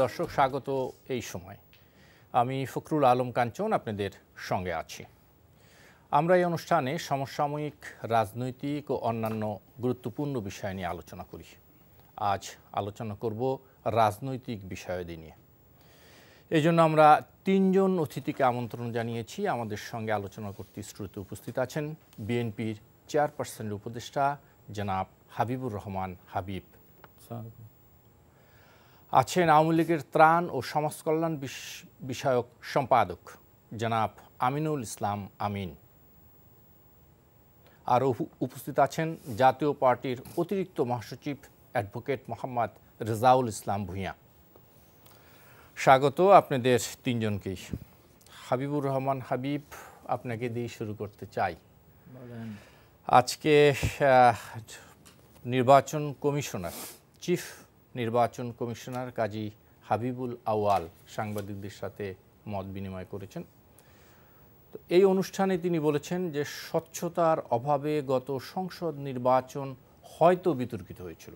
দর্শক, স্বাগত এই সময়। আমি ফখরুল আলম কাঞ্চন আপনাদের সঙ্গে আছি। আমরা এই অনুষ্ঠানে সমসাময়িক রাজনৈতিক ও অন্যান্য গুরুত্বপূর্ণ বিষয় নিয়ে আলোচনা করি। আজ আলোচনা করব রাজনৈতিক বিষয়াদি নিয়ে। এই জন্য আমরা তিনজন অতিথিকে আমন্ত্রণ জানিয়েছি। আমাদের সঙ্গে আলোচনা করতে স্টুডিওতে উপস্থিত আছেন বিএনপির চেয়ারপারসনের উপদেষ্টা জনাব হাবিবুর রহমান হাবিব, আছেন আওয়ামী লীগের ত্রাণ ও সমাজকল্যাণ বিষয়ক সম্পাদক জনাব আমিনুল ইসলাম আমিন, আরও উপস্থিত আছেন জাতীয় পার্টির অতিরিক্ত মহাসচিব অ্যাডভোকেট মোহাম্মদ রেজাউল ইসলাম ভূঁইয়া। স্বাগত আপনাদের তিনজনকেই। হাবিবুর রহমান হাবিব, আপনাকে দিয়ে শুরু করতে চাই। আজকে নির্বাচন কমিশনার, চিফ নির্বাচন কমিশনার কাজী হাবিবুল আউয়াল সাংবাদিকদের সাথে মত বিনিময় করেছেন। তো এই অনুষ্ঠানে তিনি বলেছেন যে স্বচ্ছতার অভাবে গত সংসদ নির্বাচন হয়তো বিতর্কিত হয়েছিল।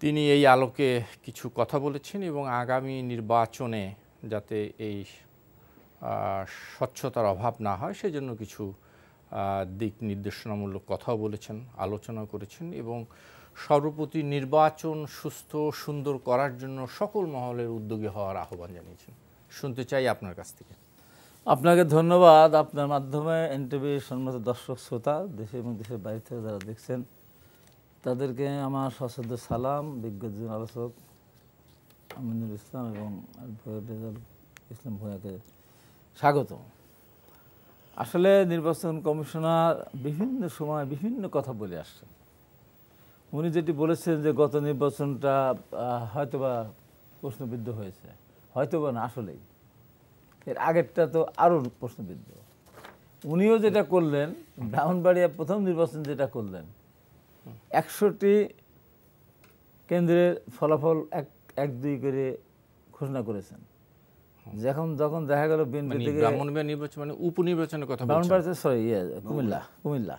তিনি এই আলোকে কিছু কথা বলেছেন এবং আগামী নির্বাচনে যাতে এই স্বচ্ছতার অভাব না হয় সেজন্য কিছু দিক নির্দেশনামূলক কথাও বলেছেন, আলোচনা করেছেন এবং সর্বোপরি নির্বাচন সুস্থ সুন্দর করার জন্য সকল মহলের উদ্যোগী হওয়ার আহ্বান জানিয়েছেন। শুনতে চাই আপনার কাছ থেকে। আপনাকে ধন্যবাদ। আপনার মাধ্যমে এনটিভির সম্মানিত দর্শক শ্রোতা, দেশে এবং দেশের বাইরে থেকে যারা দেখছেন তাদেরকে আমার সশ্রদ্ধ সালাম। বিজ্ঞজন আলোচক আমিনুল ইসলাম এবং রেজাউল ইসলাম ভূঁইয়াকে স্বাগত। আসলে নির্বাচন কমিশনার বিভিন্ন সময় বিভিন্ন কথা বলে আসছেন। উনি যেটি বলেছেন যে গত নির্বাচনটা হয়তোবা প্রশ্নবিদ্ধ হয়েছে, হয়তোবা না, আসলেই এর আগেরটা তো আরও প্রশ্নবিদ্ধ। উনিও যেটা করলেন, ব্রাহ্মণবাড়িয়া প্রথম নির্বাচন যেটা করলেন, 100টি কেন্দ্রের ফলাফল 1-2 করে ঘোষণা করেছেন। যখন দেখা গেল বিএনপি থেকে ব্রাহ্মণবাড়িয়া নির্বাচন মানে উপনির্বাচনের কথা, ব্রাহ্মণবাড়িয়া কুমিল্লা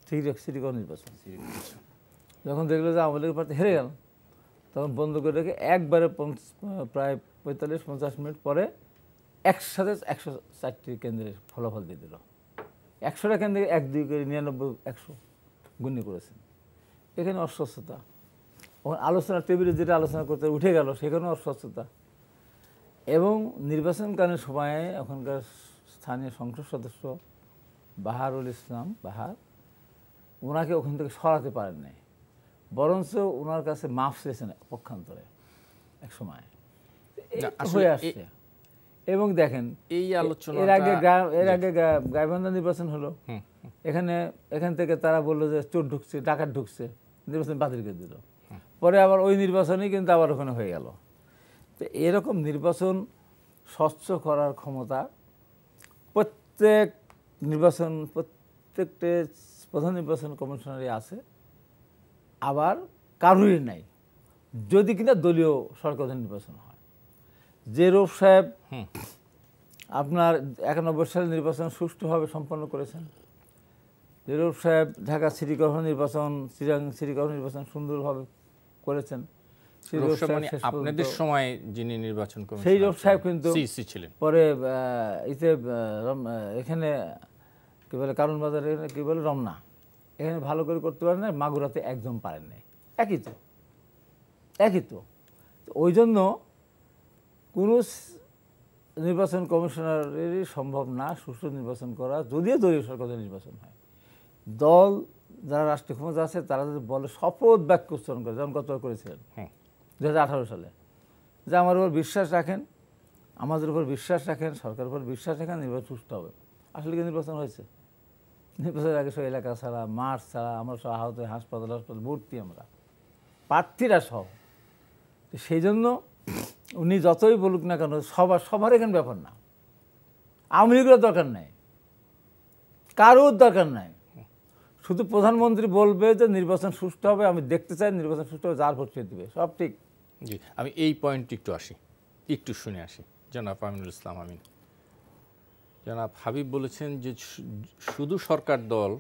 সিটি কর্পোরেশন নির্বাচন, যখন দেখলো যে আওয়ামী লীগের প্রার্থী হেরে গেল, তখন বন্ধ করে রেখে একবারে প্রায় 45-50 মিনিট পরে একসাথে 104টি কেন্দ্রের ফলাফল দিয়ে দিল। 100টা কেন্দ্রে 1-2 করে 99-100 গণ্য করেছেন। এখানে অস্বচ্ছতা। আলোচনার টেবিলে যেটা আলোচনা করতে উঠে গেল সেখানেও অস্বচ্ছতা। এবং নির্বাচনকালীন সময়ে এখনকার স্থানীয় সংসদ সদস্য বাহারুল ইসলাম বাহার, ওনাকে ওখান থেকে সরাতে পারেন নাই, বরঞ্চ ওনার কাছে মাফ চেয়েছেন পক্ষান্তরে এক সময় হয়ে আসছে। এবং দেখেন এই আলোচনা এর আগে গাইবান্ধা নির্বাচন হলো, এখান থেকে তারা বললো যে চোর ঢুকছে, ডাকাত ঢুকছে, নির্বাচন বাতিল করে দিল। পরে আবার ওই নির্বাচনই কিন্তু আবার ওখানে হয়ে গেল। তো এরকম নির্বাচন স্বচ্ছ করার ক্ষমতা প্রত্যেকটা প্রধান নির্বাচন কমিশনারই আছে, আবার কারোরই নাই যদি কিনা দলীয় সরকার নির্বাচন হয়। যে রৌফ সাহেব আপনার 91 সালে নির্বাচন সুষ্ঠুভাবে সম্পন্ন করেছেন, যে রৌফ সাহেব ঢাকা সিটি কর্পোরেশন নির্বাচন, চিরাং সিটি কর্পোরেশন নির্বাচন সুন্দরভাবে করেছেন, আপনাদের সময় যিনি নির্বাচন করেন সেই রৌফ সাহেব কিন্তু পরে এখানে কি বলে কারণ বাজারে কি বলে রমনা, এখানে ভালো করে করতে পারেন না, মাগুরাতে একদম পারেন নাই। একই তো ওই জন্য কোনো নির্বাচন কমিশনারেরই সম্ভব না সুষ্ঠু নির্বাচন করা, যদিও দলীয় সরকার নির্বাচন হয়। দল যারা রাষ্ট্রীয় ক্ষমতা আছে তারা যদি বলে শপথ বাক্য উচ্চারণ করে, যেমন গতবার করেছিলেন 2018 সালে, যে আমার উপর বিশ্বাস রাখেন, আমাদের উপর বিশ্বাস রাখেন, সরকারের উপর বিশ্বাস রাখেন, নির্বাচন সুষ্ঠু হবে। আসলে কি নির্বাচন হয়েছে? নির্বাচনের আগে সব এলাকা ছাড়া, মাঠ ছাড়া, আমরা সব আহত হাসপাতাল ভর্তি, আমরা প্রার্থীরা সব। সেই জন্য উনি যতই বলুক না কেন, সবার এখানে ব্যাপার না, আওয়ামী লীগের দরকার নাই, কারোর দরকার নাই। শুধু প্রধানমন্ত্রী বলবে যে নির্বাচন সুষ্ঠু হবে, আমি দেখতে চাই নির্বাচন সুষ্ঠু হবে, যার ভোট সে দেবে, সব ঠিক। জি, আমি এই পয়েন্টটি একটু শুনে আসি। জনাব আমিনুল ইসলাম আমিন, জনাব হাবিব বলেছেন যে শুধু সরকার দল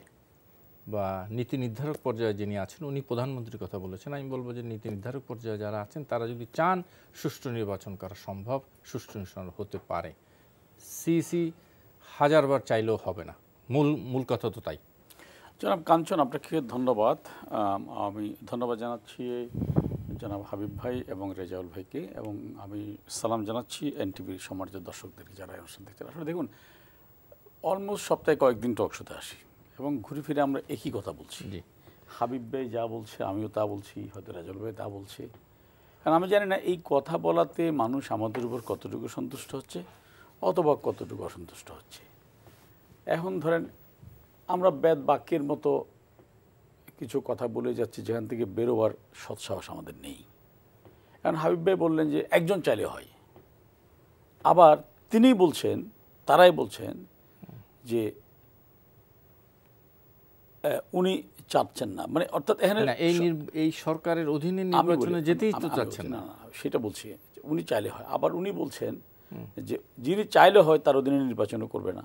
বা নীতি নির্ধারক পর্যায়ে যিনি আছেন উনি প্রধানমন্ত্রীর কথা বলেছেন। আমি বলবো যে নীতি নির্ধারক পর্যায়ে যারা আছেন তারা যদি চান সুষ্ঠু নির্বাচন করা সম্ভব, সুষ্ঠু নির্বাচন হতে পারে। সিইসি হাজারবার চাইলেও হবে না, মূল কথা তো তাই। জনাব কাঞ্চন, আপনাকে ধন্যবাদ। আমি ধন্যবাদ জানাচ্ছি জনাব হাবিব ভাই এবং রেজাউল ভাইকে, এবং আমি সালাম জানাচ্ছি এনটিভির সম্মানিত দর্শকদেরকে যারা অনুষ্ঠান দেখছেন। আসলে দেখুন, অলমোস্ট সপ্তাহে কয়েকদিন টক শোতে আসি এবং ঘুরে ফিরে আমরা একই কথা বলছি। হাবিব ভাই যা বলছে আমিও তা বলছি, হয়তো রেজাউল ভাই তা বলছে। কারণ আমি জানি না এই কথা বলাতে মানুষ আমাদের উপর কতটুকু সন্তুষ্ট হচ্ছে অথবা কতটুকু অসন্তুষ্ট হচ্ছে। এখন ধরেন আমরা বেদ বাক্যের মতো কিছু কথা বলে যাচ্ছি যেখান থেকে বেরোবার সৎসাহস আমাদের নেই। কারণ হাবিব ভাই বললেন যে একজন চাইলে হয়, আবার তিনি বলছেন, তারাই বলছেন যে উনি চাচ্ছেন না, মানে অর্থাৎ এখানে এই সরকারের অধীনে নির্বাচনে যেতেই তো চাচ্ছেন না। সেটা বলছি, উনি চাইলে হয়। আবার উনি বলছেন যে যিনি চাইলে হয় তার অধীনে নির্বাচনও করবে না।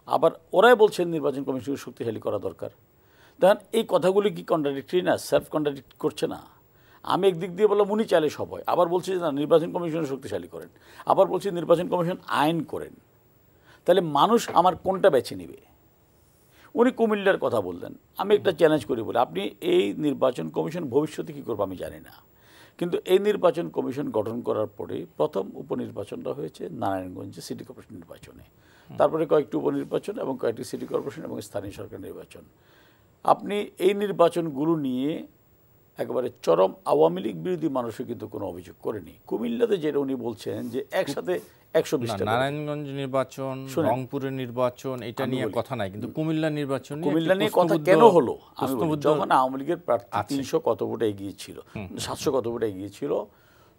আবার ওরাই বলছেন নির্বাচন কমিশনকে শক্তিশালী করা দরকার। দেখেন এই কথাগুলি কি কন্ট্রাডিক্টরি না, সেলফ কন্ট্রাডিক্ট করছে না? আমি একদিক দিয়ে বললাম উনি চাইলে সব হয়, আবার বলছি যে না নির্বাচন কমিশন শক্তিশালী করেন, আবার বলছি নির্বাচন কমিশন আইন করেন। তাহলে মানুষ আমার কোনটা বেছে নেবে? উনি কুমিল্লার কথা বললেন, আমি একটা চ্যালেঞ্জ করি বলে, আপনি এই নির্বাচন কমিশন ভবিষ্যতে কী করবো আমি জানি না, কিন্তু এই নির্বাচন কমিশন গঠন করার পরে প্রথম উপনির্বাচনটা হয়েছে নারায়ণগঞ্জে সিটি কর্পোরেশন নির্বাচনে, তারপরে কয়েকটি উপনির্বাচন এবং কয়েকটি সিটি কর্পোরেশন এবং স্থানীয় সরকার নির্বাচন। আপনি এই নির্বাচনগুলো নিয়ে একেবারে চরম আওয়ামী লীগ বিরোধী মানুষও কিন্তু কোনো অভিযোগ করেনি। কুমিল্লাতে যেটা উনি বলছেন যে একসাথে 120টা, নারায়ণগঞ্জ নির্বাচন, রংপুরের নির্বাচন, এটা নিয়ে কথা নাই, কিন্তু কুমিল্লা নির্বাচন নিয়ে কথা কেন হলো? যখন আওয়ামী লীগের প্রার্থী 300 কত ভোটে এগিয়েছিল, 700 কত ভোটে এগিয়েছিল,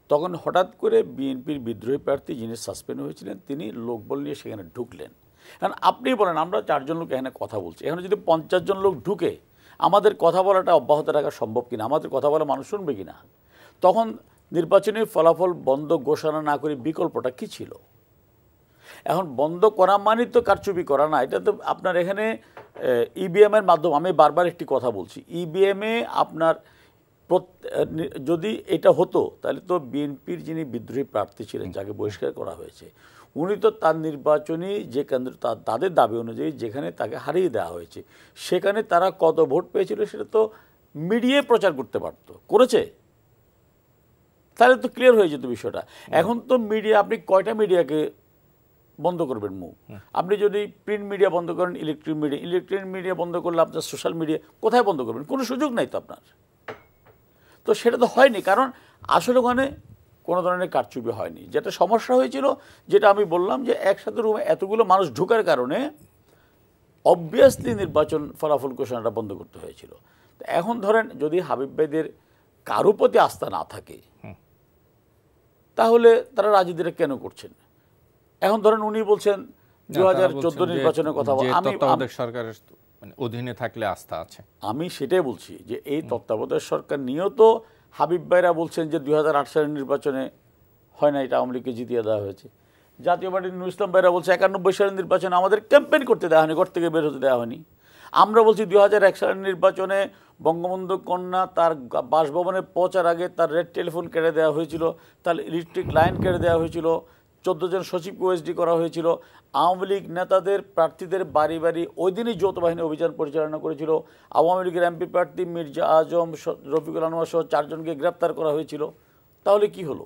তখন হঠাৎ করে বিএনপির বিদ্রোহী প্রার্থী যিনি সাসপেন্ড হয়েছিলেন তিনি লোকবল নিয়ে সেখানে ঢুকলেন। কারণ আপনি বলেন আমরা 4 জন লোক এখানে কথা বলছি, এখানে যদি 50 জন লোক ঢুকে আমাদের কথা বলাটা অব্যাহত রাখা সম্ভব কিনা, আমাদের কথা বলা মানুষ শুনবে কিনা? তখন নির্বাচনী ফলাফল বন্ধ ঘোষণা না করে বিকল্পটা কি ছিল? এখন বন্ধ করা মানে তো কারচুপি করা না, এটা তো আপনার এখানে ইভিএমের মাধ্যমে, আমি বারবার একটি কথা বলছি, ইভিএমে আপনার যদি এটা হতো তাহলে তো বিএনপির যিনি বিদ্রোহী প্রার্থী ছিলেন যাকে বহিষ্কার করা হয়েছে উনি তো তার নির্বাচনী যে কেন্দ্র তাদের দাবি অনুযায়ী যেখানে তাকে হারিয়ে দেওয়া হয়েছে সেখানে তারা কত ভোট পেয়েছিল সেটা তো মিডিয়ায় প্রচার করতে পারতো, করেছে, তাহলে তো ক্লিয়ার হয়ে যেত বিষয়টা। এখন তো মিডিয়া, আপনি কয়টা মিডিয়াকে বন্ধ করবেন মুখ? আপনি যদি প্রিন্ট মিডিয়া বন্ধ করেন, ইলেকট্রনিক মিডিয়া বন্ধ করলে আপনার সোশ্যাল মিডিয়া কোথায় বন্ধ করবেন? কোনো সুযোগ নাই তো আপনার। তো সেটা তো হয়নি, কারণ আসলে ওখানে কোনো ধরনের কারচুপি হয়নি। যেটা সমস্যা হয়েছিল, যেটা আমি বললাম যে একসাথে রুমে এতগুলো মানুষ ঢোকার কারণে অবভিয়াসলি নির্বাচন ফলাফল ঘোষণাটা বন্ধ করতে হয়েছিল। এখন ধরেন যদি হাবিব ভাইদের কারো প্রতি আস্থা না থাকে তাহলে তারা রাজনীতিটা কেন করছেন? এখন ধরেন উনি বলছেন 2014 নির্বাচনের কথা, আমি সরকারের অধীনে থাকলে আস্থা আছে, আমি সেটাই বলছি যে এই তত্ত্বাবধায়ক সরকার নিয়েও তো হাবিব ভাইরা বলছেন যে 2008 সালের নির্বাচনে হয় না, এটা আওয়ামী লীগকে জিতিয়ে দেওয়া হয়েছে। জাতীয় পার্টির নুরুল ইসলাম ভাইরা বলছে 91 সালের নির্বাচনে আমাদের ক্যাম্পেইন করতে দেওয়া হয়নি, ঘর থেকে বের হতে দেওয়া হয়নি। আমরা বলছি 2001 সালের নির্বাচনে বঙ্গবন্ধু কন্যা তার বাসভবনে পৌঁছার আগে তার রেড টেলিফোন কেটে দেওয়া হয়েছিল, তার ইলেকট্রিক লাইন কেটে দেওয়া হয়েছিল, 14 জন সচিবকে ওএসডি করা হয়েছিল, আওয়ামী লীগ নেতাদের প্রার্থীদের বাড়ি বাড়ি ওই দিনই যৌথ বাহিনী অভিযান পরিচালনা করেছিল, আওয়ামী লীগের এমপি প্রার্থী মির্জা আজম, রফিকুল আনোয়ার সহ 4 জনকে গ্রেপ্তার করা হয়েছিল। তাহলে কি হলো?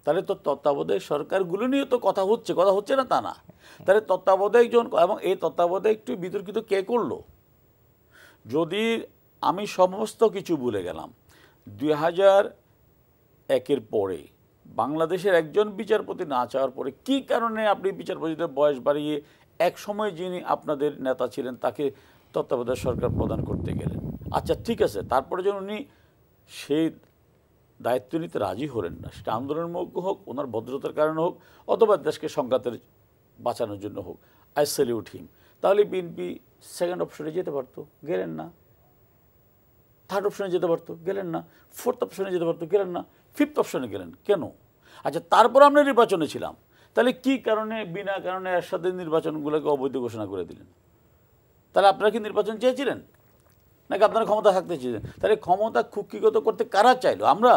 তাহলে তো তত্ত্বাবধায়ক সরকারগুলো নিয়ে তো কথা হচ্ছে না তা না। তাহলে তত্ত্বাবধায়ক জন, এবং এই তত্ত্বাবধায়ক একটু বিতর্কিত কে করলো? যদি আমি সমস্ত কিছু ভুলে গেলাম, 2001-এর পরে বাংলাদেশের একজন বিচারপতি না চাওয়ার পরে কি কারণে আপনি বিচারপতিদের বয়স বাড়িয়ে এক সময় যিনি আপনাদের নেতা ছিলেন তাকে তত্ত্বাবধায়ক সরকার প্রদান করতে গেলেন? আচ্ছা ঠিক আছে, তারপরে যখন উনি সেই দায়িত্ব নিতে রাজি হলেন না, সেটা আন্দোলনের মুখ হোক, ওনার ভদ্রতার কারণে হোক, অথবা দেশকে সংঘাতের বাঁচানোর জন্য হোক, আই স্যালিউট হিম। তাহলে বিএনপি সেকেন্ড অপশনে যেতে পারতো, গেলেন না। থার্ড অপশনে যেতে পারতো, গেলেন না। ফোর্থ অপশনে যেতে পারতো, গেলেন না। ফিফথ অপশনে গেলেন কেন? আচ্ছা তারপর আমরা নির্বাচনে ছিলাম, তাহলে কি কারণে বিনা কারণে একসাথে নির্বাচনগুলোকে অবৈধ ঘোষণা করে দিলেন? তাহলে আপনারা কি নির্বাচন চেয়েছিলেন, নাকি আপনারা ক্ষমতা থাকতে চেয়েছেন? তাহলে ক্ষমতা কুক্ষিগত করতে কারা চাইলো, আমরা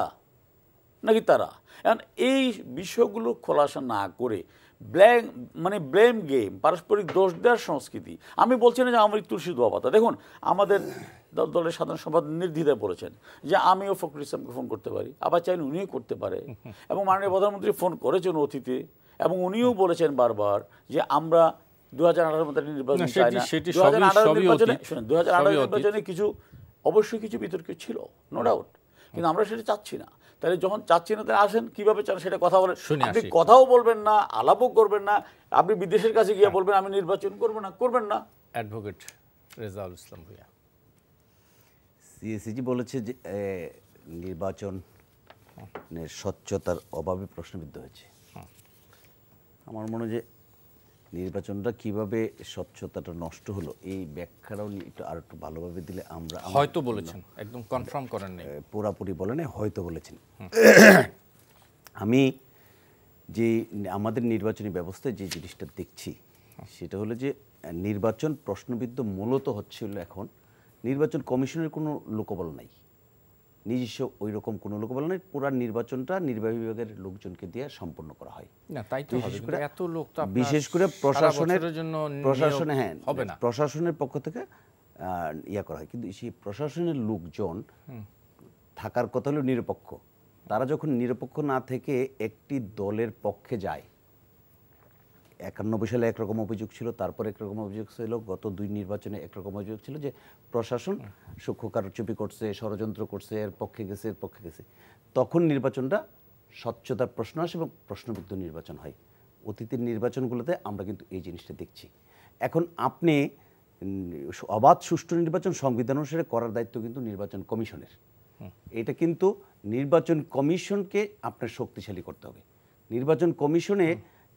নাকি তারা? এখন এই বিষয়গুলো খোলাসা না করে ব্লেম গেম, পারস্পরিক দোষ দেওয়ার সংস্কৃতি। আমি বলছি না যে আওয়ামী লীগ তুলসী দোয়া পাতা। দেখুন, আমাদের দলের সাধারণ সম্পাদক নির্দ্বিধায় বলেছেন যে আমিও ফখরুল ইসলামকে ফোন করতে পারি, আবার চাইলে উনিও করতে পারে, এবং মাননীয় প্রধানমন্ত্রী ফোন করেছেন অতীতে, এবং উনিও বলেছেন বারবার যে আমরা 2018 মধ্যে নির্বাচন চাই না। 2018 নির্বাচনে অবশ্যই কিছু বিতর্ক ছিল, নো ডাউট, কিন্তু আমরা সেটা চাচ্ছি না। তাহলে যখন চাচ্ছি না, তাহলে আসেন কিভাবে চান সেটা কথা বলেন। আপনি কথাও বলবেন না, আলাপও করবেন না, আপনি বিদেশের কাছে গিয়ে বলবেন আমি নির্বাচন করবো না, করবেন না। অ্যাডভোকেট রেজাউল ইসলাম ভূঁইয়া। সিএসিজি বলেছে যে নির্বাচনের স্বচ্ছতার অভাবে প্রশ্নবিদ্ধ হয়েছে। আমার মনে হয় যে নির্বাচনটা কিভাবে স্বচ্ছতাটা নষ্ট হলো এই ব্যাখ্যাটাও আর একটু ভালোভাবে দিলে আমরা হয়তো বলেছেন, একদম কনফার্ম করেন নাই, পুরাপুরি বলেন, হয়তো বলেছেন। আমি যে আমাদের নির্বাচনী ব্যবস্থায় যে জিনিসটা দেখছি সেটা হলো যে নির্বাচন প্রশ্নবিদ্ধ মূলত হচ্ছিল এখন নির্বাচন কমিশনের কোনো লোকবল নাই, নিজস্ব ওই রকম কোনো লোকবল নেই। পুরা নির্বাচনটা নির্বাহী বিভাগের লোকজনকে দিয়ে সম্পন্ন করা হয়। না, তাই তো হবে, কিন্তু এত লোক তো আপনার বিশেষ করে প্রশাসনের হবে না, প্রশাসনের পক্ষ থেকে করা হয়, কিন্তু সেই প্রশাসনের লোকজন থাকার কথা হলো নিরপেক্ষ। তারা যখন নিরপেক্ষ না থেকে একটি দলের পক্ষে যায়, 91 সালে একরকম অভিযোগ ছিল, তারপর একরকম অভিযোগ ছিল, গত 2 নির্বাচনে একরকম অভিযোগ ছিল যে প্রশাসন সূক্ষ্ম কারচুপি করছে, ষড়যন্ত্র করছে, এর পক্ষে গেছে। তখন নির্বাচনটা স্বচ্ছতার প্রশ্ন আসে এবং প্রশ্নবিদ্ধ নির্বাচন হয়। অতীতের নির্বাচনগুলোতে আমরা কিন্তু এই জিনিসটা দেখছি। এখন আপনি অবাধ সুষ্ঠু নির্বাচন সংবিধান অনুসারে করার দায়িত্ব কিন্তু নির্বাচন কমিশনের। এটা কিন্তু নির্বাচন কমিশনকে আপনার শক্তিশালী করতে হবে। নির্বাচন কমিশনে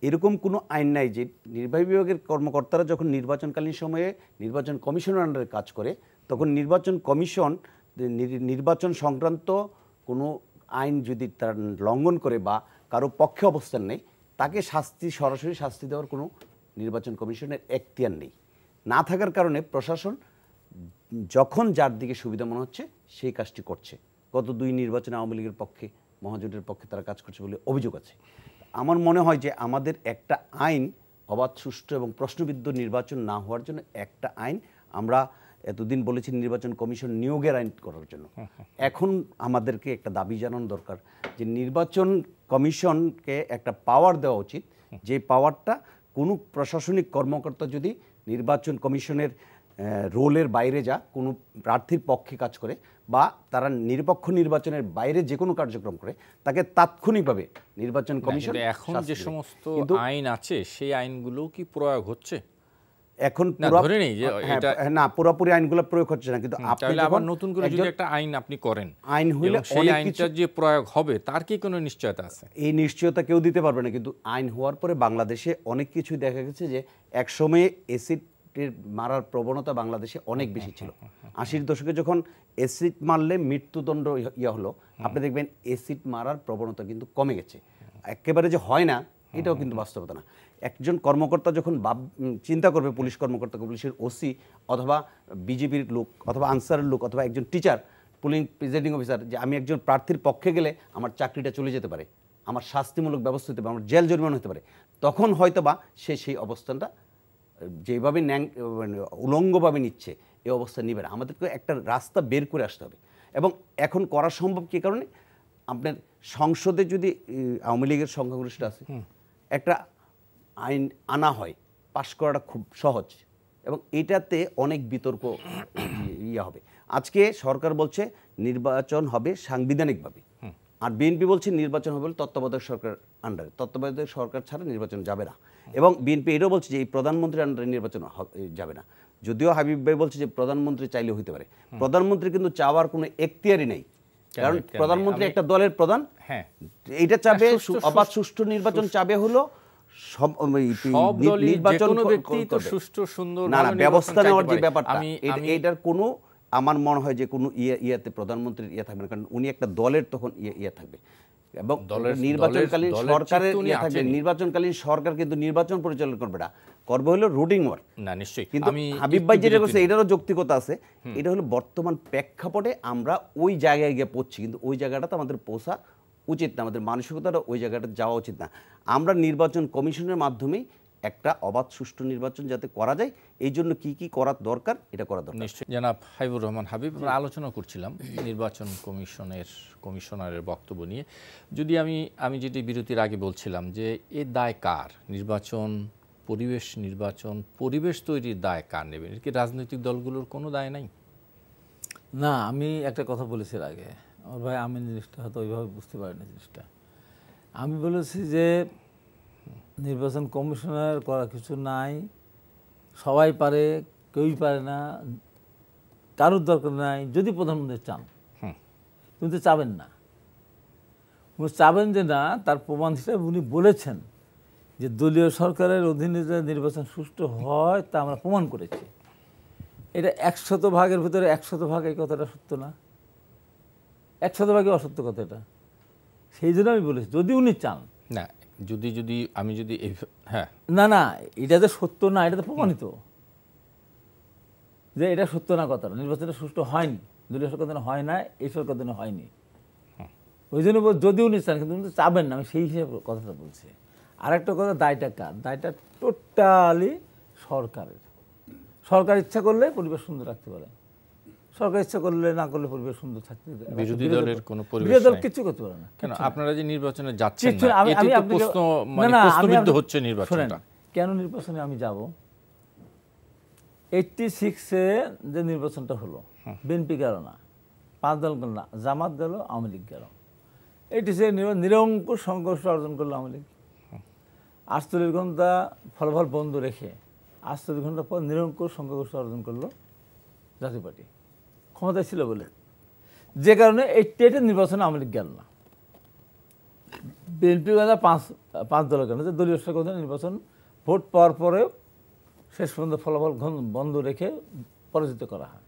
এরকম কোনো আইন নাই যে নির্বাহী বিভাগের কর্মকর্তারা যখন নির্বাচনকালীন সময়ে নির্বাচন কমিশনের আন্ডারে কাজ করে, তখন নির্বাচন কমিশন নির্বাচন সংক্রান্ত কোনো আইন যদি তারা লঙ্ঘন করে বা কারো পক্ষে অবস্থান নেই, তাকে সরাসরি শাস্তি দেওয়ার কোনো নির্বাচন কমিশনের এখতিয়ার নেই। না থাকার কারণে প্রশাসন যখন যার দিকে সুবিধা মনে হচ্ছে সেই কাজটি করছে। গত 2 নির্বাচনে আওয়ামী লীগের পক্ষে, মহাজোটের পক্ষে তারা কাজ করছে বলে অভিযোগ আছে। আমার মনে হয় যে আমাদের একটা আইন, অবাধ সুষ্ঠু এবং প্রশ্নবিদ্ধ নির্বাচন না হওয়ার জন্য একটা আইন আমরা এতদিন বলেছি নির্বাচন কমিশন নিয়োগের আইন করার জন্য। এখন আমাদেরকে একটা দাবি জানানো দরকার যে নির্বাচন কমিশনকে একটা পাওয়ার দেওয়া উচিত, যে পাওয়ারটা কোনো প্রশাসনিক কর্মকর্তা যদি নির্বাচন কমিশনের রোলের বাইরে কোনো প্রার্থীর পক্ষে কাজ করে বা তারা নিরপেক্ষ নির্বাচনের বাইরে যে কোনো কার্যক্রম করে, তাকে তাৎক্ষণিকভাবে নির্বাচন কমিশন এখন যে সমস্ত আইন আছে সেই আইনগুলো কি প্রয়োগ হচ্ছে এখন? না, পুরোপুরি আইনগুলো প্রয়োগ হচ্ছে না, কিন্তু আপনি আবার নতুন করে যদি একটা আইন আপনি করেন, আইন হইলে সেই আইনটা যে প্রয়োগ হবে তার কি কোনো নিশ্চয়তা আছে? এই নিশ্চয়তা কেউ দিতে পারবে না, কিন্তু আইন হওয়ার পরে বাংলাদেশে অনেক কিছু দেখা গেছে যে একসময়ে এসিড মারার প্রবণতা বাংলাদেশে অনেক বেশি ছিল। 80-র দশকে যখন এসিড মারলে মৃত্যুদণ্ড হলো, আপনি দেখবেন এসিড মারার প্রবণতা কিন্তু কমে গেছে। একেবারে যে হয় না এটাও কিন্তু বাস্তবতা না। একজন কর্মকর্তা যখন চিন্তা করবে, পুলিশ কর্মকর্তাকে, পুলিশের ওসি অথবা বিজেপির লোক অথবা আনসারের লোক অথবা একজন টিচার, প্রিজাইডিং অফিসার, যে আমি একজন প্রার্থীর পক্ষে গেলে আমার চাকরিটা চলে যেতে পারে, আমার শাস্তিমূলক ব্যবস্থা হতে পারে, আমার জেল জরিমানা হতে পারে, তখন হয়তোবা সেই অবস্থানটা যেভাবে উলঙ্গভাবে নিচ্ছে এই অবস্থা নিবে না। আমাদেরকে একটা রাস্তা বের করে আসতে হবে, এবং এখন করা সম্ভব কী কারণে? আপনার সংসদে যদি আওয়ামী লীগের সংখ্যাগরিষ্ঠ আছে, একটা আইন আনা হয়, পাশ করাটা খুব সহজ, এবং এটাতে অনেক বিতর্ক হবে। আজকে সরকার বলছে নির্বাচন হবে সাংবিধানিকভাবে, আর বিএনপি বলছে নির্বাচন হবে তত্ত্বাবধায়ক সরকার আন্ডারে, তত্ত্বাবধায়ক সরকার ছাড়া নির্বাচন যাবে না। এবং বিএনপি এটাও বলছে যে এই প্রধানমন্ত্রীর আন্ডারে নির্বাচন যাবে না, যদিও হাবিব ভাই বলছে যে প্রধানমন্ত্রী চাইলে হতে পারে। প্রধানমন্ত্রী কিন্তু চাওয়ার কোনো এখতিয়ারই নেই, কারণ প্রধানমন্ত্রী একটা দলের প্রধান, এইটা চাবে অবাধ সুষ্ঠু নির্বাচন চাবে হলো নির্বাচন না ব্যবস্থা নেওয়ার যে ব্যাপারটা, এইটার কোনো আমার মনে হয় যে কোনো ইয়েতে প্রধানমন্ত্রীর থাকবে না, কারণ উনি একটা দলের তখন ইয়ে থাকবে। এবং নির্বাচনকালীন সরকারের নির্বাচনকালীন সরকার কিন্তু নির্বাচন পরিচালনা করবে না, করবে হলো রুটিং ওয়ার্ক। না নিশ্চয়ই, কিন্তু হাবিব ভাই যেটা করছে এটারও যৌক্তিকতা আছে। এটা হলো বর্তমান প্রেক্ষাপটে আমরা ওই জায়গায় গিয়ে পড়ছি, কিন্তু ওই জায়গাটাতে আমাদের পৌঁছা উচিত না, আমাদের মানসিকতাটা ওই জায়গাটা যাওয়া উচিত না। আমরা নির্বাচন কমিশনের মাধ্যমেই একটা অবাধ সুষ্ঠু নির্বাচন যাতে করা যায়, এই জন্য কি কি করার দরকার এটা করা দরকার। নিশ্চয়ই জনাব হাবিবুর রহমান হাবিব, আমরা আলোচনা করছিলাম নির্বাচন কমিশনারের বক্তব্য নিয়ে। যদি আমি যেটি বিরতির আগে বলছিলাম যে এ দায় কার, পরিবেশ তৈরির দায় কার নেবেন? কি রাজনৈতিক দলগুলোর কোনো দায় নাই? না, আমি একটা কথা বলেছি এর আগে, আমার ভাই আমি জিনিসটা হয়তো ওইভাবে বুঝতে পারিনি জিনিসটা। আমি বলেছি যে নির্বাচন কমিশনার করা কিছু নাই, সবাই পারে, কেউই পারে না, কারোর দরকার নাই। যদি প্রধানমন্ত্রী চান, কিন্তু চাবেন না, উনি চাবেন যে না, তার প্রমাণ হিসেবে উনি বলেছেন যে দলীয় সরকারের অধীনে যে নির্বাচন সুষ্ঠু হয় তা আমরা প্রমাণ করেছি। এটা 100% ভিতরে 100% এই কথাটা সত্য না, 100% অসত্য কথা এটা। সেই জন্য আমি বলেছি যদি উনি চান, না আমি যদি হ্যাঁ না এটা যে সত্য না, এটা তো প্রমাণিত যে এটা সত্য না কথাটা। নির্বাচনটা সুষ্ঠু হয়নি, দলীয় সরকার দিনে হয় না, এই সরকার দিনে হয়নি। ওই জন্য যদি উনি চান, কিন্তু উনি তো চাবেন না, আমি সেই হিসেবে কথাটা বলছি। আর একটা কথা, দায়টা কার? দায়টা টোটালি সরকারের। সরকার ইচ্ছা করলে পরিবেশ সুন্দর রাখতে পারে, সরকার ইচ্ছা করলে না করলে পরিবেশ সুন্দর থাকতে পারে। বিরোধী দলের কোনো বিরোধী দল কিছু করতে পারে না। কেন আপনারা যে নির্বাচনে যাচ্ছেন না, এটি তো প্রশ্নবিদ্ধ হচ্ছে নির্বাচনটা। কেন নির্বাচনে আমি যাব? 86-এ যে নির্বাচনটা হলো, বিএনপি গেল না, 5 দল গেল না, জামাত গেল, আওয়ামী লীগ গেল। 86-এ নিরঙ্কুশ সংঘর্ষ অর্জন করলো আওয়ামী লীগ। 48 ঘন্টা ফলাফল বন্ধ রেখে 48 ঘন্টা পর নিরঙ্কুশ সংখ্যাগরিষ্ঠ অর্জন করলো জাতীয় পার্টি, ক্ষমতায় ছিল বলে। যে কারণে 88-এর নির্বাচনে আওয়ামী লীগ গেল না, বিএনপি গেল 5 দলের কারণে। দলীয় সরকার নির্বাচন ভোট পাওয়ার পরেও শেষ পর্যন্ত ফলাফল বন্ধ রেখে পরাজিত করা হয়।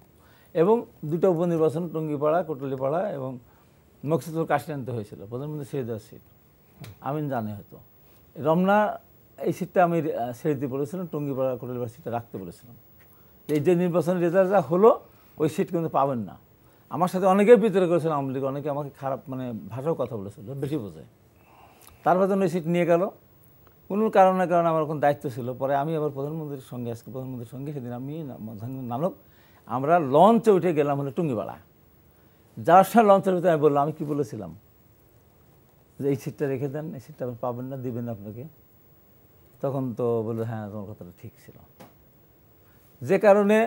এবং 2টা উপনির্বাচন, টঙ্গিপাড়া, কোটালীপাড়া এবং মকসুদপুর কাশিনান্তে হয়েছিল, প্রধানমন্ত্রী ছেড়ে দেওয়ার সিট। আমি জানি হয়তো রমনা এই সিটটা আমি ছেড়ে দিয়ে বলেছিলাম, টঙ্গিপাড়া, কোটালীপাড়া সিটটা রাখতে বলেছিলাম। এই যে নির্বাচনের রেজাল্ট যা হলো, ওই সিট কিন্তু পাবেন না। আমার সাথে অনেকেই বিতরণ করেছিল আওয়ামী লীগ, অনেকে আমাকে খারাপ ভাষাও কথা বলেছিল, বেশি বোঝে। তারপর ওই সিট নিয়ে গেল কোনো কারণে আমার কোনো দায়িত্ব ছিল। পরে আমি আবার প্রধানমন্ত্রীর সঙ্গে সেদিন আমি নানক আমরা লঞ্চে উঠে গেলাম হলো টুঙ্গিপাড়া। যাওয়ার সময় লঞ্চের ভিতরে আমি বললাম, আমি কি বলেছিলাম যে এই সিটটা রেখে দেন, এই সিটটা আপনি পাবেন না, দিবেন না আপনাকে। তখন তো বললো হ্যাঁ তোমার কথাটা ঠিক ছিল। যে কারণে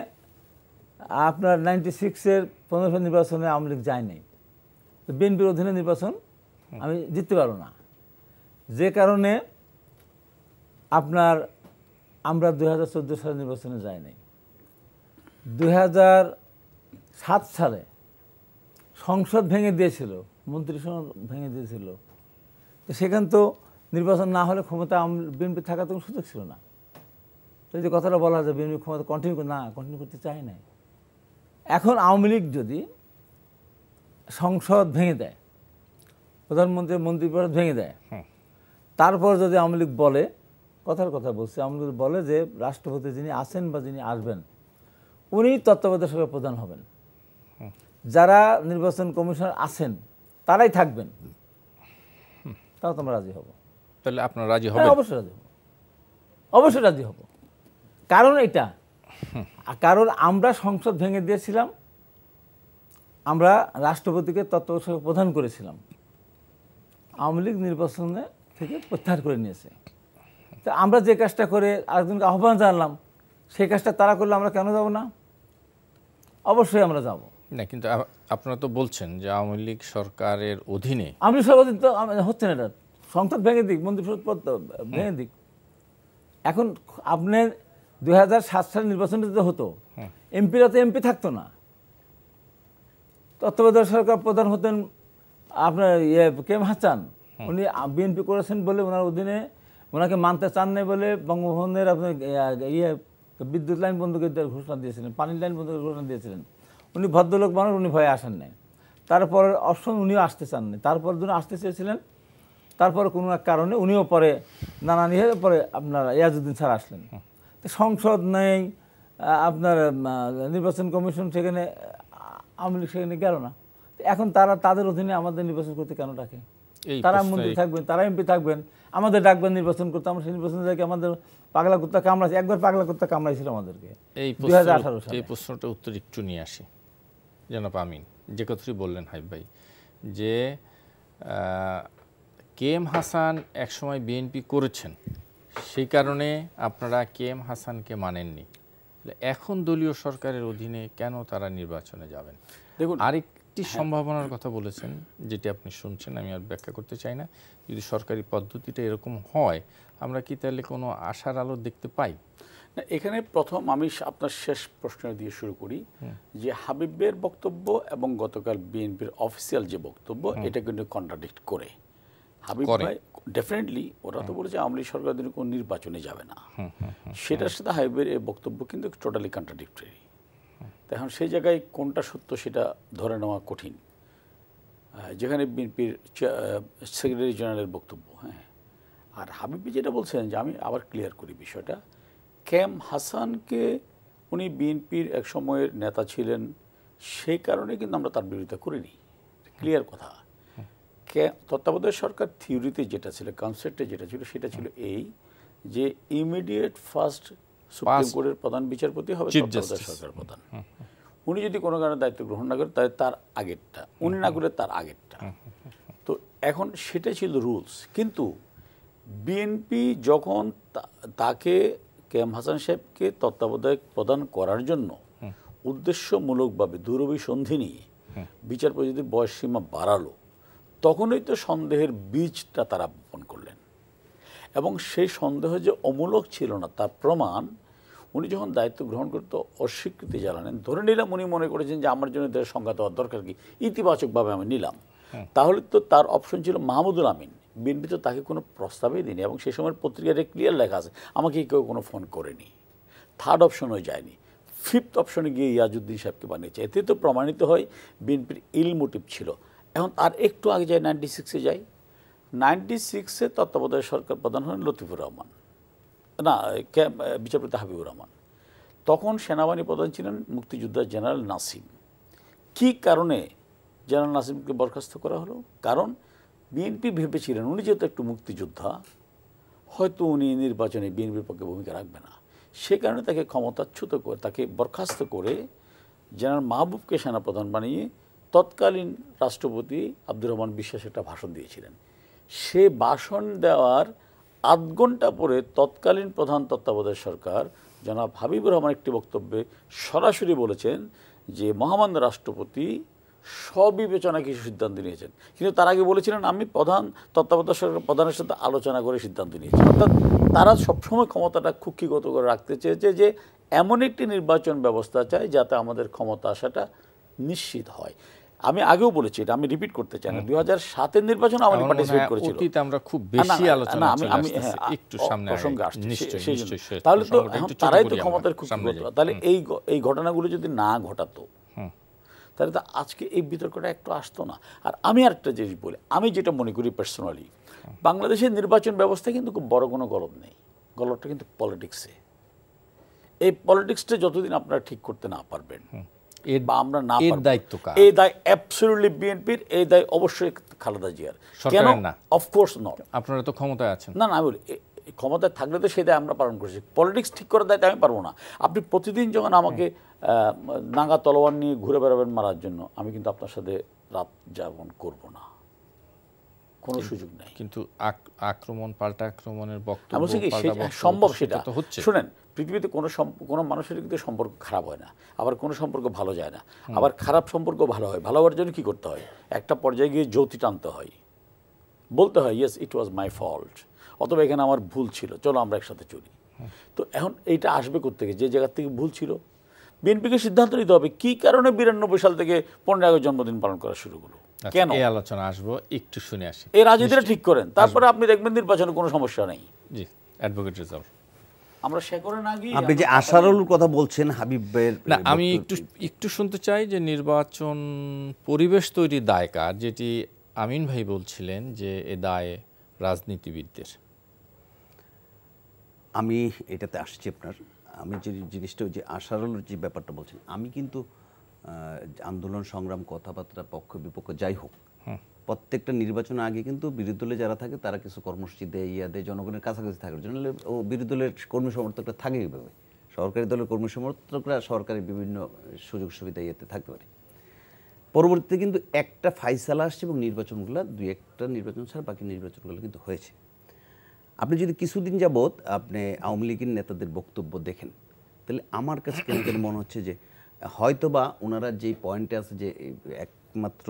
আপনার 96-এর 15 নির্বাচনে আওয়ামী লীগ যায় নাই, বিএনপির অধীনে নির্বাচন আমি জিততে পারবো না। যে কারণে আপনার আমরা 2014 সালে নির্বাচনে যাই নাই। 2007 সালে সংসদ ভেঙে দিয়েছিল, মন্ত্রিসভা ভেঙে দিয়েছিল। তো সেখান তো নির্বাচন না হলে ক্ষমতা বিএনপি থাকার কোনো সুযোগ ছিল না। তো এই যে কথাটা বলা যায় বিএনপি ক্ষমতা কন্টিনিউ করতে চায় নাই। এখন আওয়ামী লীগ যদি সংসদ ভেঙে দেয়, প্রধানমন্ত্রী মন্ত্রিপরিষদ ভেঙে দেয়, তারপর যদি আওয়ামী লীগ বলে, কথার কথা বলছে, আওয়ামী লীগ বলে যে রাষ্ট্রপতি যিনি আছেন বা যিনি আসবেন উনি তত্ত্বাবধায়ক সরকার প্রধান হবেন, যারা নির্বাচন কমিশনার আছেন তারাই থাকবেন, তাও তোমরা রাজি হবো। তাহলে আপনারা রাজি হবেন? অবশ্যই রাজি হব, অবশ্যই রাজি হব। কারণ এটা, কারণ আমরা সংসদ ভেঙে দিয়েছিলাম, আমরা রাষ্ট্রপতিকে তত্ত্বাবধায়ক সরকার প্রধান করেছিলাম, আওয়ামী লীগ নির্বাচনে থেকে প্রত্যাহার করে নিয়েছে। তো আমরা যে কাজটা করে আরেকজনকে আহ্বান জানালাম, সেই কাজটা তারা করলে আমরা কেন যাব না? অবশ্যই আমরা যাব না। কিন্তু আপনারা তো বলছেন যে আওয়ামী লীগ সরকারের অধীনে, আওয়ামী লীগ সরকার তো হচ্ছে না, এটা সংসদ ভেঙে দিক, মন্ত্রিপরিষদ ভেঙে দিক। এখন আপনার 2007 সালের নির্বাচনটা তো হতো, এমপিরা তো এমপি থাকতো না, তত্ত্বাবধায়ক সরকার প্রধান হতেন আপনার কে এম হাসান। উনি বিএনপি করেছেন বলে ওনার অধীনে ওনাকে মানতে চান নাই বলে বঙ্গভবনের আপনার বিদ্যুৎ লাইন বন্ধ করে দেওয়ার ঘোষণা দিয়েছিলেন, পানির লাইন বন্ধ করে ঘোষণা দিয়েছিলেন। উনি ভদ্রলোক মানুষ, উনি ভয়ে আসেন নাই। তারপর অপশন উনিও আসতে চান নাই। তারপর যখন আসতে চেয়েছিলেন তারপরে কোনো এক কারণে উনিও পরে নানা নিয়ে পরে আপনার ইয়াজউদ্দিন স্যার আসলেন। তো সংসদ নেই, আপনার নির্বাচন কমিশন সেখানে আওয়ামী লীগ সেখানে গেল না। এখন তারা তাদের অধীনে আমাদের নির্বাচন করতে কেন ডাকে? তারা মন্ত্রী থাকবেন, তারা এমপি থাকবেন, আমাদের ডাকবেন নির্বাচন করতে। আমরা সেই নির্বাচন থেকে আমাদের পাগলা কুত্তা কামড়াইছে, একবার পাগলা কুত্তা কামড়াইছিল আমাদেরকে 2018 সালে। এই প্রশ্নটা উত্তর একটু নিয়ে আসি জনাব আমিন, যে কথাটি বললেন হাবিব ভাই, যে কে এম হাসান একসময় বিএনপি করেছেন, সেই কারণে আপনারা কে এম হাসানকে মানেননি। এখন দলীয় সরকারের অধীনে কেন তারা নির্বাচনে যাবেন? দেখুন, আরেকটি সম্ভাবনার কথা বলেছেন, যেটি আপনি শুনছেন, আমি আর ব্যাখ্যা করতে চাই না। যদি সরকারি পদ্ধতিটা এরকম হয়, আমরা কি তাহলে কোনো আশার আলো দেখতে পাই? না, এখানে প্রথম আমি আপনার শেষ প্রশ্ন দিয়ে শুরু করি, যে হাবিবের বক্তব্য এবং গতকাল বিএনপির অফিসিয়াল যে বক্তব্য, এটা কিন্তু কন্ট্রাডিক্ট করে। হাবিব ভাই ডেফিনেটলি ওরা তো বলেছে আওয়ামী লীগ সরকার দিনে কোনো নির্বাচনে যাবে না, সেটার সাথে হাবিবের এই বক্তব্য কিন্তু টোটালি কন্ট্রাডিক্টরি। এখন সেই জায়গায় কোনটা সত্য সেটা ধরে নেওয়া কঠিন। যেখানে বিএনপির সেক্রেটারি জেনারেলের বক্তব্য, হ্যাঁ, আর হাবিব যেটা বলছেন, যে আমি আবার ক্লিয়ার করি বিষয়টা, কে এম হাসানকে উনি বিএনপির এক সময়ের নেতা ছিলেন, সেই কারণে কিন্তু আমরা তার বিরোধিতা করিনি, ক্লিয়ার কথা। তত্ত্বাবধায়ক সরকার থিওরিতে যেটা ছিল, কনসেপ্টে যেটা ছিল, সেটা ছিল এই যে ইমিডিয়েট ফার্স্ট সুপ্রিম কোর্টের প্রধান বিচারপতি হবে তত্ত্বাবধায়ক সরকার প্রধান। উনি যদি কোনো কারণে দায়িত্ব গ্রহণ না করেন, তাহলে তার আগেরটা, উনি না করে তার আগেরটা। তো এখন সেটা ছিল রুলস। কিন্তু বিএনপি যখন তাকে কে এম হাসান সাহেবকে তত্ত্বাবধায়ক প্রদান করার জন্য উদ্দেশ্যমূলকভাবে দুরভিসন্ধি নিয়ে বিচারপতিদের বয়সসীমা বাড়ালো, তখনই তো সন্দেহের বীজটা তারা বপন করলেন। এবং সেই সন্দেহ যে অমূলক ছিল না তার প্রমাণ উনি যখন দায়িত্ব গ্রহণ করতে অস্বীকৃতি জানালেন। ধরে নিলাম উনি মনে করেছেন যে আমার জন্য দেশের সংখ্যা দেওয়ার দরকার কি, ইতিবাচকভাবে আমি নিলাম, তাহলে তো তার অপশন ছিল মাহমুদুল আমিন। বিএনপি তো তাকে কোনো প্রস্তাবই দিইনি, এবং সেই সময় পত্রিকাতে ক্লিয়ার লেখা আছে আমাকে কেউ কোনো ফোন করেনি। থার্ড অপশনও যায়নি, ফিফথ অপশনে গিয়ে ইয়াজউদ্দিন সাহেবকে বানিয়েছে। এতে তো প্রমাণিত হয় বিএনপির ইল মোটিভ ছিল। এখন তার একটু আগে যায়, 96-এ যায়। 96-এ তত্ত্বাবধায়ক সরকার প্রধান হন লতিফুর রহমান, না বিচারপতি হাবিবুর রহমান। তখন সেনাবাহিনী প্রধান ছিলেন মুক্তিযোদ্ধা জেনারেল নাসিম। কি কারণে জেনারেল নাসিমকে বরখাস্ত করা হলো? কারণ বিএনপি ভেবেছিলেন উনি যেহেতু একটু মুক্তিযোদ্ধা, হয়তো উনি নির্বাচনে বিএনপির পক্ষে ভূমিকা রাখবে না, সে কারণে তাকে ক্ষমতাচ্যুত করে, তাকে বরখাস্ত করে জেনারেল মাহবুবকে সেনাপ্রধান বানিয়ে তৎকালীন রাষ্ট্রপতি আব্দুর রহমান বিশ্বাস একটা ভাষণ দিয়েছিলেন। সে ভাষণ দেওয়ার আধ ঘন্টা পরে তৎকালীন প্রধান তত্ত্বাবধায়ক সরকার জনাব হাবিবুর রহমান একটি বক্তব্যে সরাসরি বলেছেন যে মহামান্য রাষ্ট্রপতি স্ববিবেচনা কিছু সিদ্ধান্ত নিয়েছেন, কিন্তু তার আগে বলেছিলেন আমি প্রধান তত্ত্বাবধায়ক সরকার প্রধানের সাথে আলোচনা করে সিদ্ধান্ত নিয়েছি। অর্থাৎ তারা সবসময় ক্ষমতাটা কুক্ষিগত করে রাখতে চেয়েছে, যে এমন একটি নির্বাচন ব্যবস্থা চাই যাতে আমাদের ক্ষমতা আসাটা নিশ্চিত হয়। আমি আগেও বলেছি, এটা আমি রিপিট করতে চাই না, 2007-এর নির্বাচন আমাদের পার্টিসিপেট করেছিল। অতীতে আমরা খুব বেশি আলোচনা আমি একটু সামনে প্রসঙ্গে আসছি, তাহলে তো এখন তারাই তো ক্ষমতার কুক্ষিগত। তাহলে এই ঘটনাগুলো যদি না ঘটাতো, তাহলে তো আজকে এই বিতর্কটা একটু আসতো না। আর আমি আরেকটা জিনিস বলি, আমি যেটা মনে করি পার্সোনালি, বাংলাদেশের নির্বাচন ব্যবস্থা কিন্তু খুব বড় কোনো গলদ নেই, গলদটা কিন্তু পলিটিক্সে। এই পলিটিক্সটা যতদিন আপনারা ঠিক করতে না পারবেন, বা আমরা না পারবো, এই দায় অ্যাবসলিউটলি বিএনপির, এই দায় অবশ্যই খালেদা জিয়ার। কেন? অফকোর্স নট, আপনারা তো ক্ষমতায় আছেন। না না, আমি বলি ক্ষমতায় থাকলে তো সেই দায় আমরা পালন করছি, পলিটিক্স ঠিক করার দায়িত্ব আমি পারবো না। আপনি প্রতিদিন যখন আমাকে নাঙ্গা তলোয়ার নিয়ে ঘুরে বেড়াবেন মারার জন্য, আমি কিন্তু আপনার সাথে রাত যাপন করব না, কোনো সুযোগ নেই। কিন্তু আক্রমণ, পাল্টা আক্রমণের বক্তব্য সম্ভব, সেটা শুনেন, পৃথিবীতে কোনো মানুষের কিন্তু সম্পর্ক খারাপ হয় না, আবার কোনো সম্পর্ক ভালো যায় না, আবার খারাপ সম্পর্ক ভালো হয়। ভালো হওয়ার জন্য কী করতে হয়? একটা পর্যায়ে গিয়ে যৌতি টানতে হয়, বলতে হয় yes it was my fault, অথবা এখানে আমার ভুল ছিল, চলো আমরা একসাথে চলি। তো এখন এইটা আসবে কোত্থেকে? যে জায়গার থেকে ভুল ছিল, বিএনপিকে সিদ্ধান্ত নিতে হবে কি কারণে 92 সাল থেকে 15 আগস্ট জন্মদিন পালন করা শুরু হলো, কেন? এই আলোচনা আসবো, একটু শুনে আসি। এই রাজনীতিটা ঠিক করেন, তারপরে আপনি দেখবেন নির্বাচনে কোনো সমস্যা নেই। জি, অ্যাডভোকেট রেজাউল, আমরা সে করে না গিয়ে আপনি যে আশারুল কথা বলছেন হাবিবের, না আমি একটু শুনতে চাই যে নির্বাচন পরিবেশ তৈরির দায় কার, যেটি আমিন ভাই বলছিলেন যে এ দায় রাজনীতিবিদদের? আমি এটাতে আসছি আপনার, আমি যে জিনিসটা যে আশারুল যে ব্যাপারটা বলছেন, আমি কিন্তু আন্দোলন সংগ্রাম কথাবার্তা পক্ষ বিপক্ষ যাই হোক, প্রত্যেকটা নির্বাচনের আগে কিন্তু বিরোধী দলে যারা থাকে তারা কিছু কর্মসূচি দেয়, দেয় জনগণের কাছাকাছি থাকার জন্য। ও বিরোধী দলের কর্মী সমর্থকরা থাকে এইভাবে, সরকারি দলের কর্মী সমর্থকরা সরকারি বিভিন্ন সুযোগ সুবিধা ইয়েতে থাকতে পারে। পরবর্তীতে কিন্তু একটা ফাইসালা আসছে এবং নির্বাচনগুলো দুই একটা নির্বাচন ছাড়া বাকি নির্বাচনগুলো কিন্তু হয়েছে। আপনি যদি কিছুদিন যাবৎ আপনি আওয়ামী লীগের নেতাদের বক্তব্য দেখেন, তাহলে আমার কাছে কেন কেন মনে হচ্ছে যে হয়তোবা ওনারা যেই পয়েন্টে আছে যে একমাত্র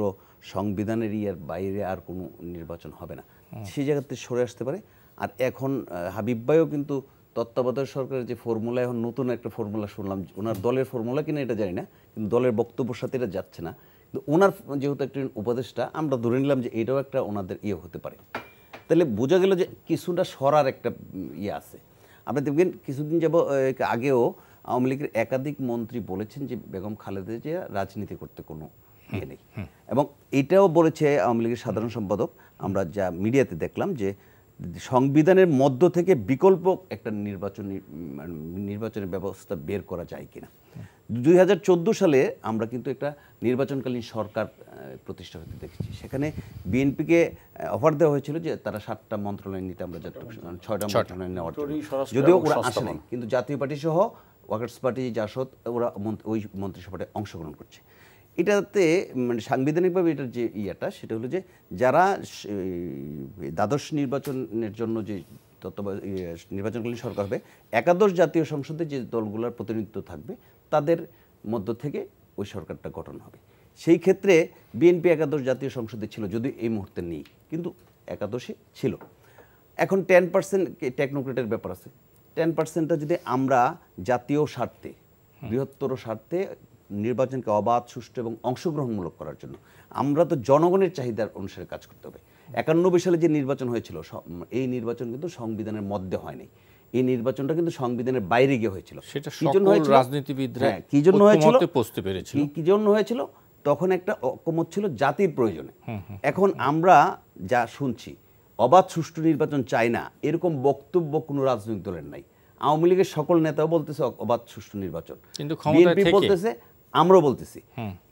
সংবিধানের ইয়ার বাইরে আর কোনো নির্বাচন হবে না, সেই জায়গাতে সরে আসতে পারে। আর এখন হাবিব ভাইও কিন্তু তত্ত্বাবধায়ক সরকারের যে ফর্মুলা, এখন নতুন একটা ফর্মুলা শুনলাম, ওনার দলের ফর্মুলা কিনা এটা জানি না, কিন্তু দলের বক্তব্যের সাথে এটা যাচ্ছে না। কিন্তু ওনার যেহেতু একটা উপদেষ্টা, আমরা ধরে নিলাম যে এটাও একটা ওনাদের ইয়ে হতে পারে। তাহলে বোঝা গেল যে কিছুটা সরার একটা ইয়ে আছে। আপনি দেখবেন কিছুদিন যাব আগেও আওয়ামী লীগের একাধিক মন্ত্রী বলেছেন যে বেগম খালেদা জিয়া রাজনীতি করতে কোনো ইয়ে নেই, এবং এটাও বলেছে আওয়ামী লীগের সাধারণ সম্পাদক। আমরা যা মিডিয়াতে দেখলাম যে সংবিধানের মধ্য থেকে বিকল্প একটা নির্বাচনের ব্যবস্থা বের করা যায় কিনা। 2014 সালে আমরা কিন্তু একটা নির্বাচনকালীন সরকার প্রতিষ্ঠা হতে দেখেছি। সেখানে বিএনপিকে অফার দেওয়া হয়েছিল যে তারা 7টা মন্ত্রণালয় নিতে, আমরা 6টা মন্ত্রণালয় নেওয়ার জন্য, যদিও ওরা আসে নাই, কিন্তু জাতীয় পার্টি সহ ওয়ার্কার্স পার্টি, জাসদ, ওরা ওই মন্ত্রিসভাতে অংশগ্রহণ করছে। এটাতে মানে সাংবিধানিকভাবে এটার যে ইয়েটা সেটা হলো যে যারা দ্বাদশ নির্বাচনের জন্য যে নির্বাচনকালীন সরকার হবে, একাদশ জাতীয় সংসদে যে দলগুলোর প্রতিনিধিত্ব থাকবে তাদের মধ্য থেকে ওই সরকারটা গঠন হবে। সেই ক্ষেত্রে বিএনপি একাদশ জাতীয় সংসদে ছিল, যদি এই মুহূর্তে নেই, কিন্তু একাদশে ছিল। এখন 10% টেকনোক্রেটের ব্যাপার আছে। 10%টা যদি আমরা জাতীয় স্বার্থে, বৃহত্তর স্বার্থে নির্বাচনকে অবাধ, সুষ্ঠু এবং অংশগ্রহণমূলক করার জন্য, আমরা তো জনগণের চাহিদার অনুসারে কাজ করতে হবে। 91 সালে যে নির্বাচন হয়েছিল, এই নির্বাচন কিন্তু সংবিধানের মধ্যে হয়নি। এই নির্বাচনটা কিন্তু সংবিধানের বাইরে গিয়ে হয়েছিল। সেটা সকল রাজনীতিবিদরা কি জন্য হয়েছিল? পৌঁছতে পেরেছিল। কি জন্য হয়েছিল? তখন একটা ঐকমত্য ছিল জাতির প্রয়োজনে। এখন আমরা যা শুনছি, অবাধ সুষ্ঠু নির্বাচন চাই না, এরকম বক্তব্য কোনো রাজনৈতিক দলের নাই। আওয়ামী লীগের সকল নেতাও বলতেছে অবাধ সুষ্ঠু নির্বাচন, বিএনপি বলতেছে, আমরাও বলতেছি,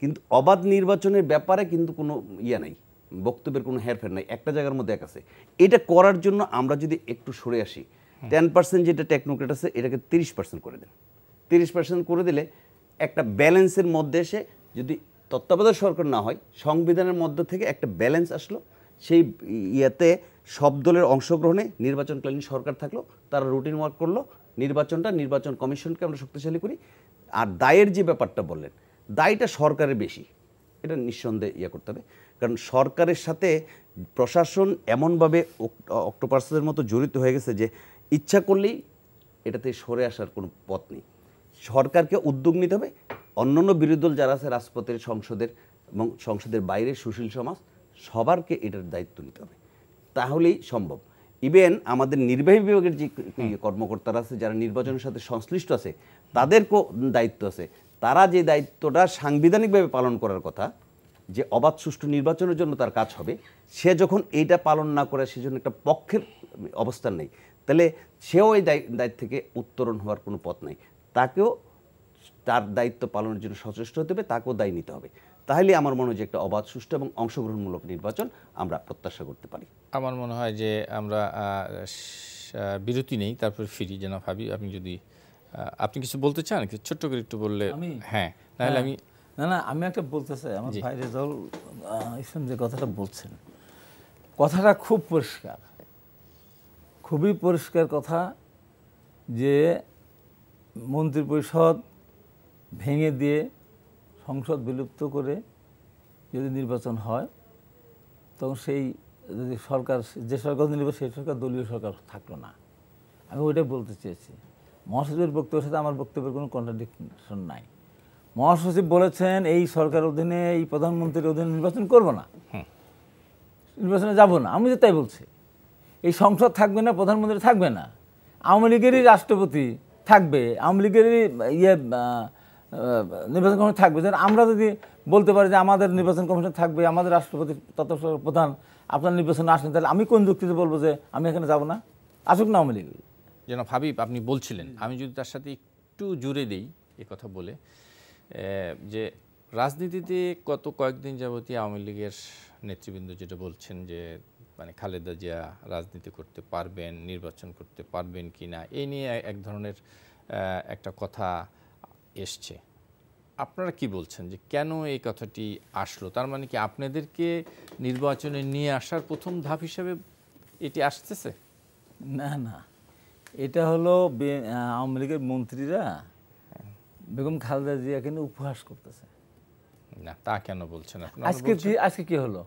কিন্তু অবাধ নির্বাচনের ব্যাপারে কিন্তু কোনো ইয়া নাই, বক্তব্যের কোনো হেরফের নাই, একটা জায়গার মধ্যে এক আছে। এটা করার জন্য আমরা যদি একটু সরে আসি, 10% যেটা টেকনোক্রেট আছে এটাকে 30% করে দেন। 30% করে দিলে একটা ব্যালেন্সের মধ্যে এসে, যদি তত্ত্বাবধায়ক সরকার না হয়, সংবিধানের মধ্য থেকে একটা ব্যালেন্স আসলো, সেই ইয়াতে সব দলের অংশগ্রহণে নির্বাচনকালীন সরকার থাকলো, তারা রুটিন ওয়ার্ক করলো, নির্বাচন কমিশনকে আমরা শক্তিশালী করি। আর দায়ের যে ব্যাপারটা বললেন, দায়টা সরকারের বেশি, এটা নিঃসন্দেহে ইয়ে করতে হবে। কারণ সরকারের সাথে প্রশাসন এমনভাবে অক্টোপাসের মতো জড়িত হয়ে গেছে যে ইচ্ছা করলেই এটাতে সরে আসার কোনো পথ নেই। সরকারকে উদ্যোগ নিতে হবে। অন্যান্য বিরোধী দল যারা আছে রাজপথের, সংসদের এবং সংসদের বাইরে সুশীল সমাজ, সবারকে এটার দায়িত্ব নিতে হবে, তাহলেই সম্ভব। ইভেন আমাদের নির্বাহী বিভাগের যে কর্মকর্তারা আছে, যারা নির্বাচনের সাথে সংশ্লিষ্ট আছে, তাদেরকেও দায়িত্ব আছে। তারা যে দায়িত্বটা সাংবিধানিকভাবে পালন করার কথা, যে অবাধ সুষ্ঠু নির্বাচনের জন্য তার কাজ হবে, সে যখন এইটা পালন না করে, সেজন্য একটা পক্ষের অবস্থান নেই, তাহলে সেও এই দায়িত্ব থেকে উত্তরণ হওয়ার কোনো পথ নেই। তাকেও তার দায়িত্ব পালনের জন্য সচেষ্ট হতে হবে, তাকেও দায়ী নিতে হবে। তাহলে আমার মনে হয় যে একটা অবাধ, সুষ্ঠু এবং অংশগ্রহণমূলক নির্বাচন আমরা প্রত্যাশা করতে পারি। আমার মনে হয় যে আমরা বিরতি নেই, তারপর ফিরি। যেন ভাবি, আপনি কিছু বলতে চান, ছোট্ট করে একটু বললে। হ্যাঁ, তাহলে আমি একটা বলতে চাই। আমার ভাই রেজাউল ইসলাম যে কথাটা বলছেন, কথাটা খুব পরিষ্কার, খুবই পরিষ্কার কথা, যে মন্ত্রিপরিষদ ভেঙে দিয়ে সংসদ বিলুপ্ত করে যদি নির্বাচন হয়, তখন সেই যদি সরকার, যে সরকার নির্বাচন, সেই সরকার দলীয় সরকার থাকলো না। আমি ওইটাই বলতে চেয়েছি। মহাসচিবের বক্তব্যের সাথে আমার বক্তব্যের কোনো কন্ট্রাডিকশন নাই। মহাসচিব বলেছেন এই সরকার অধীনে, এই প্রধানমন্ত্রীর অধীনে নির্বাচন করব না, নির্বাচনে যাব না। আমি তো তাই বলছি। এই সংসদ থাকবে না, প্রধানমন্ত্রী থাকবে না, আওয়ামী লীগেরই রাষ্ট্রপতি থাকবে, আওয়ামী লীগেরই নির্বাচন কমিশন থাকবে। যেন আমরা যদি বলতে পারি যে আমাদের নির্বাচন কমিশন থাকবে, আমাদের রাষ্ট্রপতি তত্ত্ব প্রধান, আপনার নির্বাচনে আসেন, তাহলে আমি কোন যুক্তিতে বলবো যে আমি এখানে যাব না? আসুক না আওয়ামী লীগ। যেন হাবিব আপনি বলছিলেন, আমি যদি তার সাথে একটু জুড়ে দিই এ কথা বলে, যে রাজনীতিতে গত কয়েকদিন যাবতীয় আওয়ামী লীগের নেতৃবৃন্দ যেটা বলছেন যে মানে খালেদা জিয়া রাজনীতি করতে পারবেন, নির্বাচন করতে পারবেন কি না, এই নিয়ে এক ধরনের একটা কথা এসছে। আপনারা কি বলছেন যে কেন এই কথাটি আসলো? তার মানে কি আপনাদেরকে নির্বাচনে নিয়ে আসার প্রথম ধাপ হিসেবে এটি আসতেছে? না না, এটা হলো আওয়ামী লীগের মন্ত্রীরা বেগম খালেদা জিয়াকে নিয়ে উপহাস করতেছে। না, তা কেন বলছেন আপনারা? আজকে কি হলো?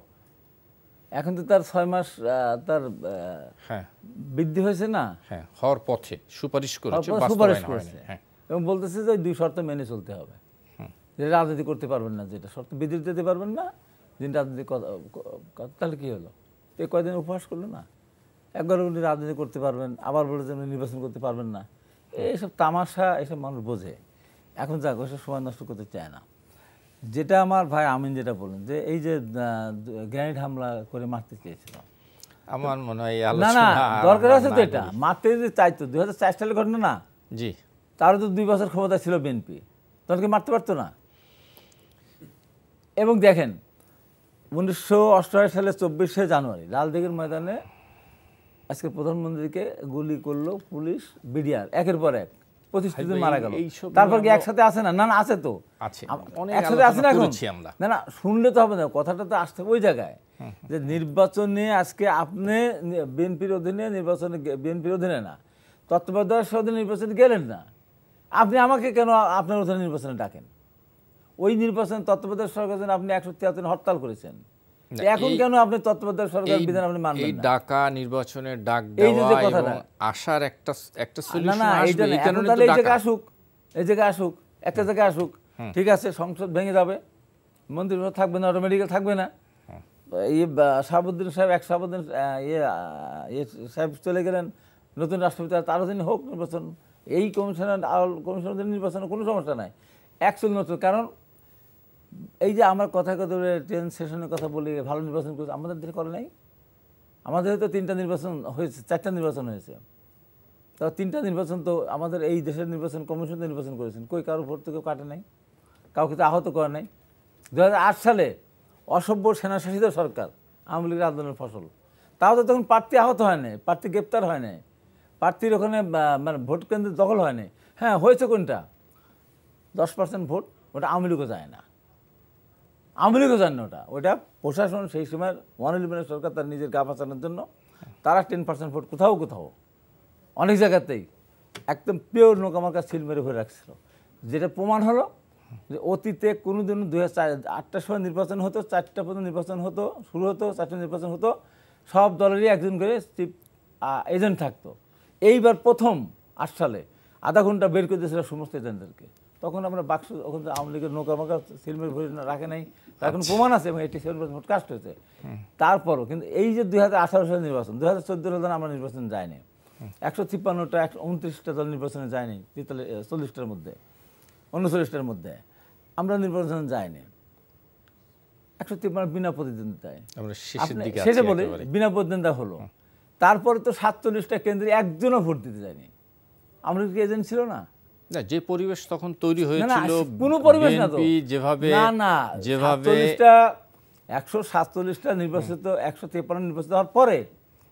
এখন তো তার 6 মাস তার বৃদ্ধি হয়েছে না? হ্যাঁ, হওয়ার পথে সুপারিশ করেছে, এবং বলতেছে যে 2 শর্ত মেনে চলতে হবে। যে রাজনীতি করতে পারবেন না, যেটা শর্ত বিধি দিতে পারবেন না, যিনি রাজনীতি, তাহলে কি হলো? এই কয়দিন উপহাস করলো না? একবার উনি রাজনীতি করতে পারবেন, আবার বলে যে নির্বাচন করতে পারবেন না। এইসব তামাশা এসব মানুষ বোঝে। এখন যাক, ওইসব সময় নষ্ট করতে চায় না। যেটা আমার ভাই আমিন যেটা বলেন যে এই যে গ্রেনেড হামলা করে মারতে চেয়েছিল, আমার মনে হয় না না দরকার আছে তো, এটা মারতে যে চাইতো 2004 সালের ঘটনা না? জি, তারও তো 2 বছর ক্ষমতা ছিল বিএনপি, তখন কি মারতে পারতো না? এবং দেখেন 1988 সালে 24শে জানুয়ারি লালদিঘির ময়দানে আজকে প্রধানমন্ত্রীকে গুলি করলো পুলিশ, বিডিআর, একের পর এক 25 জন মারা গেল। তারপর কি একসাথে আছে না? না না, আছে তো, একসাথে আছে না এখন? না না, শুনলে তো হবে না, কথাটা তো আসতে ওই জায়গায় যে নির্বাচনে আজকে আপনি বিএনপির অধীনে নির্বাচনে, বিএনপির অধীনে না, তত্ত্বাবধায়ক সরকারের নির্বাচনে গেলেন না, আপনি আমাকে কেন আপনার অধীনে নির্বাচনে ডাকেন? ওই নির্বাচন তত্ত্বাবধায়ক সরকারের জন্য আপনি 173 হরতাল করেছেন, এখন কেন আপনি তত্ত্বাবধায়ক সরকার বিধান আপনি মানবেন না? ঢাকা নির্বাচনের ডাক দেওয়া এবং আসার একটা সলিউশন আসবে, এই কারণে তো ঢাকা আসুক, এই জায়গায় আসুক, একটা জায়গায় আসুক, ঠিক আছে, সংসদ ভেঙে যাবে, মন্ত্রিসভা থাকবে না, অটোমেটিক্যাল থাকবে না। শাহাবুদ্দিন সাহেব, শাহাবুদ্দিন সাহেব চলে গেলেন, নতুন রাষ্ট্রপতি, তারও দিন হোক নির্বাচন, এই কমিশনের নির্বাচনের কোনো সমস্যা নাই, অ্যাকচুয়ালি নতুন। কারণ এই যে আমার কথা বলে 10 সেশনের কথা বলি, ভালো নির্বাচন করেছে, আমাদের দেশে করে নাই। আমাদের হয়তো 3টা নির্বাচন হয়েছে, 4টা নির্বাচন হয়েছে, তা 3টা নির্বাচন তো আমাদের এই দেশের নির্বাচন কমিশন নির্বাচন করেছেন, কই কারোর ভোট তো কেউ কাটে নাই, কাউকে তো আহত করে নাই। 2008 সালে অসভ্য সেনাশাসিত সরকার, আওয়ামী লীগের আন্দোলনের ফসল, তাও তো তখন প্রার্থী আহত হয় নাই, প্রার্থী গ্রেপ্তার হয় নাই, প্রার্থীর ওখানে মানে ভোট কেন্দ্রে দখল হয় নাই। হ্যাঁ, হয়েছে কোনটা? 10% ভোট, ওটা আওয়ামী লীগও যায় না, আওয়ামী লীগও জানে না। ওটা প্রশাসন সেই সময় 111 সরকার তার নিজের গা বাঁচানোর জন্য তারা 10% ভোট কোথাও কোথাও অনেক জায়গাতেই একদম পিওর নোকামার্কা সিল মেরে ভরে রাখছিল, যেটা প্রমাণ হলো যে অতীতে কোনোদিন 2008টার সময় নির্বাচন হতো, 4টা পর্যন্ত নির্বাচন হতো, শুরু হতো, 4টা নির্বাচন হতো, সব দলেরই একজন করে চিফ এজেন্ট থাকতো। এইবার প্রথম 8 সালে আধা ঘন্টা বের করে দিয়েছিল সমস্ত এজেন্টদেরকে। তখন আমরা বাক্স, ওখানে আওয়ামী লীগের নৌকামাকা সিলমের ভরে রাখে নাই, তার কোনো প্রমাণ আছে, এবং 87% ভোট কাস্ট হয়েছে। তারপরও কিন্তু এই যে 2018 সালের নির্বাচন, 2014 আমরা নির্বাচন যায়নি, 153টা 129টা দল নির্বাচনে যায়নি, 40টার মধ্যে 39টার মধ্যে আমরা নির্বাচনে যাইনি, 153 বিনা প্রতিদ্বন্দ্বিতায়, শেষে বলি বিনা প্রতিদ্বন্দ্বিতা হলো। তারপরে তো 47টা কেন্দ্রে একজনও ভোট দিতে যায়নি। আমরা কি এজেন্ট ছিল না? না, যে পরিবেশ তখন তৈরি হয়েছিল, কোনো পরিবেশ না তো, যেভাবে 147টা নির্বাচিত, 153 নির্বাচিত হওয়ার পরে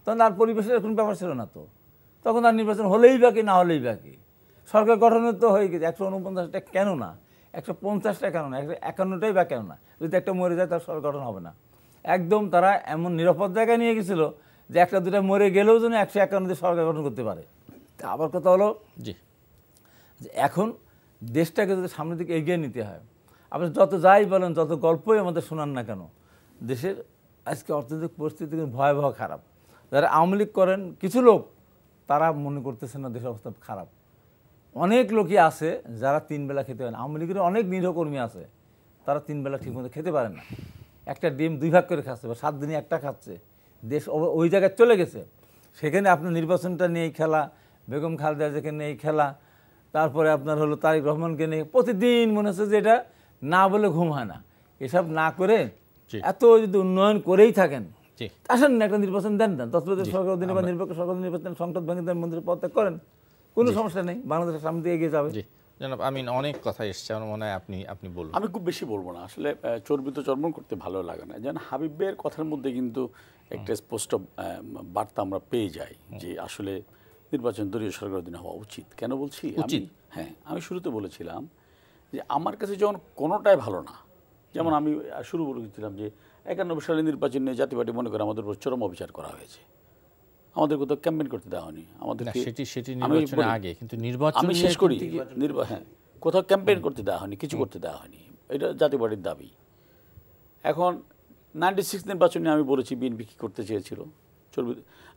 তখন আর পরিবেশের কোনো ব্যাপার ছিল না তো, তখন আর নির্বাচন হলেই বাকি, না হলেই বাকি। সরকার গঠনের তো হয়ে গেছে, 149টা কেন না, 150টা কেন না, 151টাই বা কেন না? যদি একটা মরে যায় তার সরকার গঠন হবে না। একদম তারা এমন নিরাপদ জায়গায় নিয়ে গেছিল যে একটা দুটা মরে গেলেও যেন 151 সরকার গঠন করতে পারে। আবার কথা হলো জি, এখন দেশটাকে যদি সামনের দিকে এগিয়ে নিতে হয়, আপনি যত যাই বলেন, যত গল্পই আমাদের শোনান না কেন, দেশের আজকে অর্থনৈতিক পরিস্থিতি কিন্তু ভয়াবহ খারাপ। যারা আওয়ামী লীগ করেন কিছু লোক, তারা মনে করতেছেন না দেশের অবস্থা খারাপ। অনেক লোকই আছে যারা 3 বেলা খেতে পারে না। আওয়ামী লীগের অনেক নিরীহকর্মী আছে, তারা 3 বেলা ঠিকমতো খেতে পারে না, একটা ডিম 2 ভাগ করে খাচ্ছে, বা 7 দিনে একটা খাচ্ছে। দেশ ওই জায়গায় চলে গেছে। সেখানে আপনার নির্বাচনটা নিয়েই খেলা, বেগম খালেদা জিয়াকে নিয়েই খেলা, তারপরে আপনার হলো তারেক রহমানকে নিয়ে প্রতিদিন মনে হচ্ছে যে এটা না বলে ঘুম হয় না। এসব না করে এত যদি উন্নয়ন করেই থাকেন, আসেন না একটা নির্বাচন দেন, তৎপরবর্তী সরকার অধীনে বা নিরপেক্ষ সরকার নির্বাচন সংসদ ভেঙে দেন, মন্ত্রী পদত্যাগ করেন, কোনো সমস্যা নেই, বাংলাদেশের সামনে দিয়ে এগিয়ে যাবে। জনাব আমিন, অনেক কথা এসছে, আমার মনে হয় আপনি বলুন। আমি খুব বেশি বলবো না, আসলে চর্বিত চর্বণ করতে ভালো লাগে না। যেন হাবিব ভাইয়ের কথার মধ্যে কিন্তু একটা স্পষ্ট বার্তা আমরা পেয়ে যাই যে আসলে নির্বাচন দলীয় সরকার অধীনে হওয়া উচিত। কেন বলছি? হ্যাঁ, আমি শুরুতে বলেছিলাম যে আমার কাছে যখন কোনোটাই ভালো না, যেমন আমি শুরু বলেছিলাম যে 91 সালে নির্বাচন নিয়ে জাতীয় পার্টি মনে করে আমাদের উপর চরম অবিচার করা হয়েছে, আমাদের কোথাও ক্যাম্পেইন করতে দেওয়া হয়নি, আমাদেরকে আমি শেষ করি, হ্যাঁ, কোথাও ক্যাম্পেইন করতে দেওয়া হয়নি, কিছু করতে দেওয়া হয়নি, এটা জাতীয় পার্টির দাবি। এখন 96 নির্বাচনে আমি বলেছি বিএনপি কী করতে চেয়েছিল।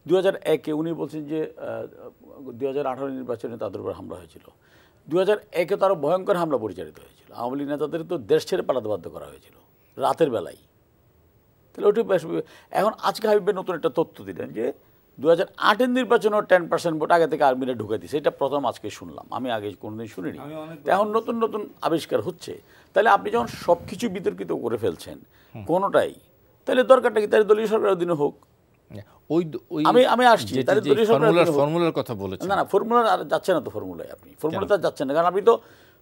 2001-এ উনি বলছেন যে 2018 নির্বাচনে তাদের উপর হামলা হয়েছিল, 2001-এ তারও ভয়ঙ্কর হামলা পরিচালিত হয়েছিল, আওয়ামী লীগ নেতাদের তো দেশ ছেড়ে পালাতে বাধ্য করা হয়েছিল রাতের বেলায়। তাহলে ওটা এখন আজকে হাবিবের নতুন একটা তথ্য দিলেন যে 2008-এর নির্বাচনেও 10% ভোট আগে থেকে আর্মিরা ঢুকে দিয়েছে, এটা প্রথম আজকে শুনলাম, আমি আগে কোনোদিন শুনিনি। এখন নতুন নতুন আবিষ্কার হচ্ছে। তাহলে আপনি যখন সব কিছু বিতর্কিত করে ফেলছেন কোনোটাই, তাহলে দরকারটা কি? তাহলে দলীয় সরকারের অধীনে হোক। আমি আসছি ফর্মুলার কথা বলেছেন। না, ফর্মুলা আর যাচ্ছে না তো, ফর্মুলায় আপনি ফর্মুলাতে যাচ্ছেন না, কারণ আপনি তো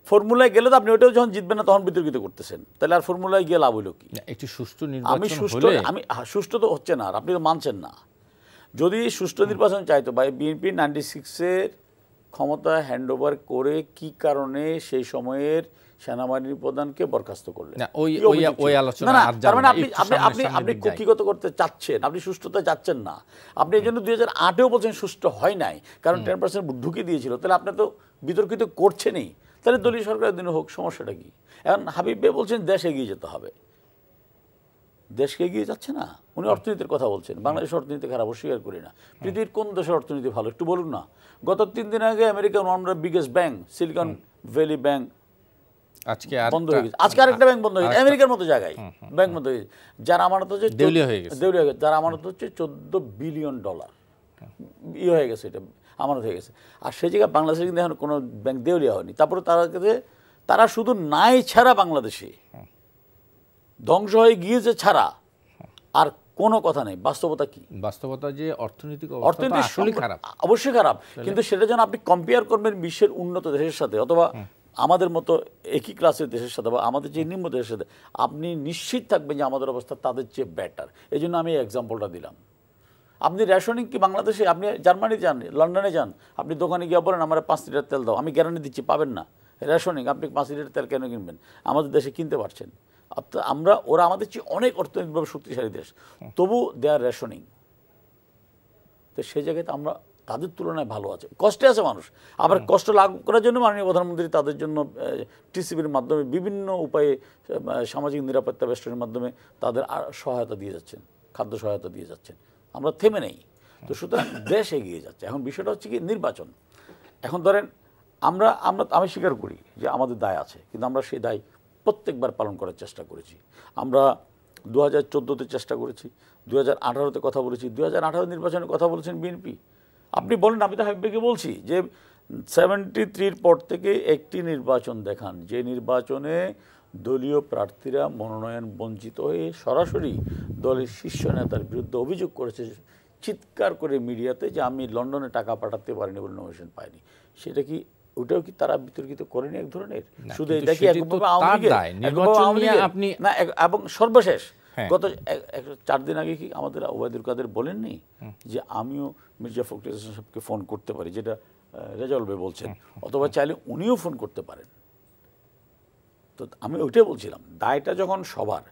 ফর্মুলায় গেলে তো আপনি ওটাও যখন জিতবেন না তখন বিতর্কিত করতেছেন, তাহলে আর ফর্মুলায় গিয়ে লাভ হইল কি? একটি সুষ্ঠু নির্বাচন আমি সুষ্ঠু তো হচ্ছে না, আর আপনি তো মানছেন না। যদি সুষ্ঠু নির্বাচন চাইতো বা বিএনপি 96-এর ক্ষমতা হ্যান্ডওভার করে কি কারণে সেই সময়ের সেনাবাহিনীর প্রধানকে বরখাস্ত করলেন? আপনি কক্ষিগত করতে চাচ্ছেন, আপনি সুষ্ঠুতা চাচ্ছেন না। আপনি এই জন্য 2008-এও বলছেন সুষ্ঠু হয় নাই, কারণ 10% ঢুকে দিয়েছিল। তাহলে আপনি তো বিতর্কিত করছেনই, তাহলে দলীয় সরকারের দিনে হোক, সমস্যাটা কি? এখন হাবিব ভাই বলছেন দেশ এগিয়ে যেতে হবে, দেশকে এগিয়ে যাচ্ছে না। উনি অর্থনীতির কথা বলছেন, বাংলাদেশ অর্থনীতি খারাপ, অস্বীকার করি না। পৃথিবীর কোন দেশের অর্থনীতি ভালো একটু বলুন না। গত 3 দিন আগে American one of the biggest bank Silicon Valley bank আজকে বন্ধ হয়ে গেছে। আজকে আরেকটা ব্যাংক বন্ধ হয়ে গেছে, আমেরিকার মতো জায়গায় ব্যাংক বন্ধ হয়ে গেছে, যার আমানত হচ্ছে দেউলিয়া হয়ে গেছে, যার আমানত হচ্ছে $14 বিলিয়ন হয়ে গেছে, এটা আমানত হয়ে গেছে। আর সেই জায়গায় বাংলাদেশে কিন্তু এখন কোনো ব্যাংক দেউলিয়া হয়নি। তারপরে তারা শুধু নাই ছাড়া বাংলাদেশে ধ্বংস হয়ে গিয়েছে ছাড়া আর কোনো কথা নেই। বাস্তবতা কি? বাস্তবতা যে অর্থনৈতিক খারাপ, অবশ্যই খারাপ, কিন্তু সেটা যেন আপনি কম্পেয়ার করবেন বিশ্বের উন্নত দেশের সাথে অথবা আমাদের মতো একই ক্লাসের দেশের সাথে বা আমাদের যে নিম্ন দেশের সাথে, আপনি নিশ্চিত থাকবেন যে আমাদের অবস্থা তাদের চেয়ে বেটার। এই জন্য আমি এক্সাম্পলটা দিলাম। আপনি রেশনিং কি বাংলাদেশে, আপনি জার্মানি যান, লন্ডনে যান, আপনি দোকানে গিয়ে বলেন আমার 5 লিটার তেল দাও, আমি গ্যারান্টি দিচ্ছি পাবেন না। রেশনিং আপনি 5 লিটার তেল কেন কিনবেন? আমাদের দেশে কিনতে পারছেন। ওরা আমাদের চেয়ে অনেক অর্থনৈতিকভাবে শক্তিশালী দেশ, তবু দেয়ার রেশনিং। তো সেই জায়গায় আমরা তাদের তুলনায় ভালো আছে, কষ্টে আছে মানুষ। আবার কষ্ট লাঘব করার জন্য মাননীয় প্রধানমন্ত্রী তাদের জন্য টিসিবির মাধ্যমে বিভিন্ন উপায়ে সামাজিক নিরাপত্তা বেষ্টনীর মাধ্যমে তাদের সহায়তা দিয়ে যাচ্ছেন, খাদ্য সহায়তা দিয়ে যাচ্ছেন। আমরা থেমে নেই। তো সুতরাং দেশ এগিয়ে যাচ্ছে। এখন বিষয়টা হচ্ছে কি নির্বাচন। এখন ধরেন আমি স্বীকার করি যে আমাদের দায় আছে, কিন্তু আমরা সেই দায় প্রত্যেকবার পালন করার চেষ্টা করেছি। আমরা 2014-তে চেষ্টা করেছি, 2018-তে কথা বলেছি, 2018 নির্বাচনের কথা বলেছেন বিএনপি। আপনি বলেন, আমি তো হাবিবকে বলছি যে 73-র পর থেকে একটি নির্বাচন দেখান যে নির্বাচনে দলীয় প্রার্থীরা মনোনয়ন বঞ্চিত হয়ে সরাসরি দলের শীর্ষ নেতার বিরুদ্ধে অভিযোগ করেছে চিৎকার করে মিডিয়াতে যে আমি লন্ডনে টাকা পাঠাতে পারিনি বলে নমিনেশন পাইনি। সেটা কি, ওটাও কি তারা বিতর্কিত করেনি এক ধরনের? শুধু এটা কি আপনি না? এবং সর্বশেষ গত 4 দিন আগে কি আমাদের ওবায়দুল কাদের বলেননি যে আমিও মির্জা ফখরুল ইসলাম সাহেবকে ফোন করতে পারি, যেটা রেজাউল ভাই বলছেন, অথবা চাইলে উনিও ফোন করতে পারেন। তো আমি ওইটাই বলছিলাম, দায়টা যখন সবার,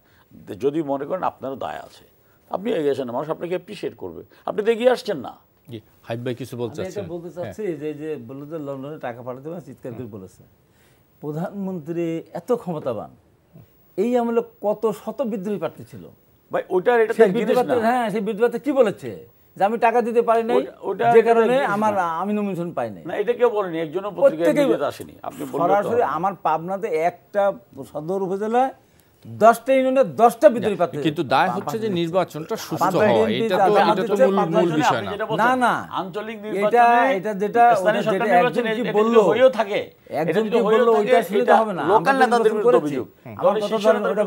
যদি মনে করেন আপনারও দায় আছে, আপনি এগিয়ে আসেন, মানুষ আপনাকে অ্যাপ্রিশিয়েট করবে। আপনি তো এগিয়ে আসছেন না। কিছু বলতে চাচ্ছি যে বললো যে লন্ডনে টাকা পাঠাতে পারে, চিৎকার করে বলেছে। প্রধানমন্ত্রী এত ক্ষমতাবান, এই আমলে কত শত বিদ্রোহী প্রার্থী ছিল ভাই। ওইটার এটা হ্যাঁ, সেই বিদ্রোহীতে কি বলেছে যে আমি টাকা দিতে পারি নাই, যে কারণে আমি নমিনেশন পাই নাই। না, এটা কেউ বলেনি, একজনও পত্রিকায় আসেনি। আপনি সরাসরি আমার পাবনাতে একটা সদর উপজেলায় 10টা ইউনিয়নে 10টা বিদ্রোহী প্রার্থী, কিন্তু দায় হচ্ছে যে নির্বাচনটা সুষ্ঠু হয়, এটা তো মূল বিষয় না। না আঞ্চলিক এটা যেটা একজন কি বললো হয়েও থাকে, একজন কি বললো ওইটা শুনে তো হবে না। লোকাল নেতাদের বিরুদ্ধে অভিযোগ, আমার কথা ধরেন ওটা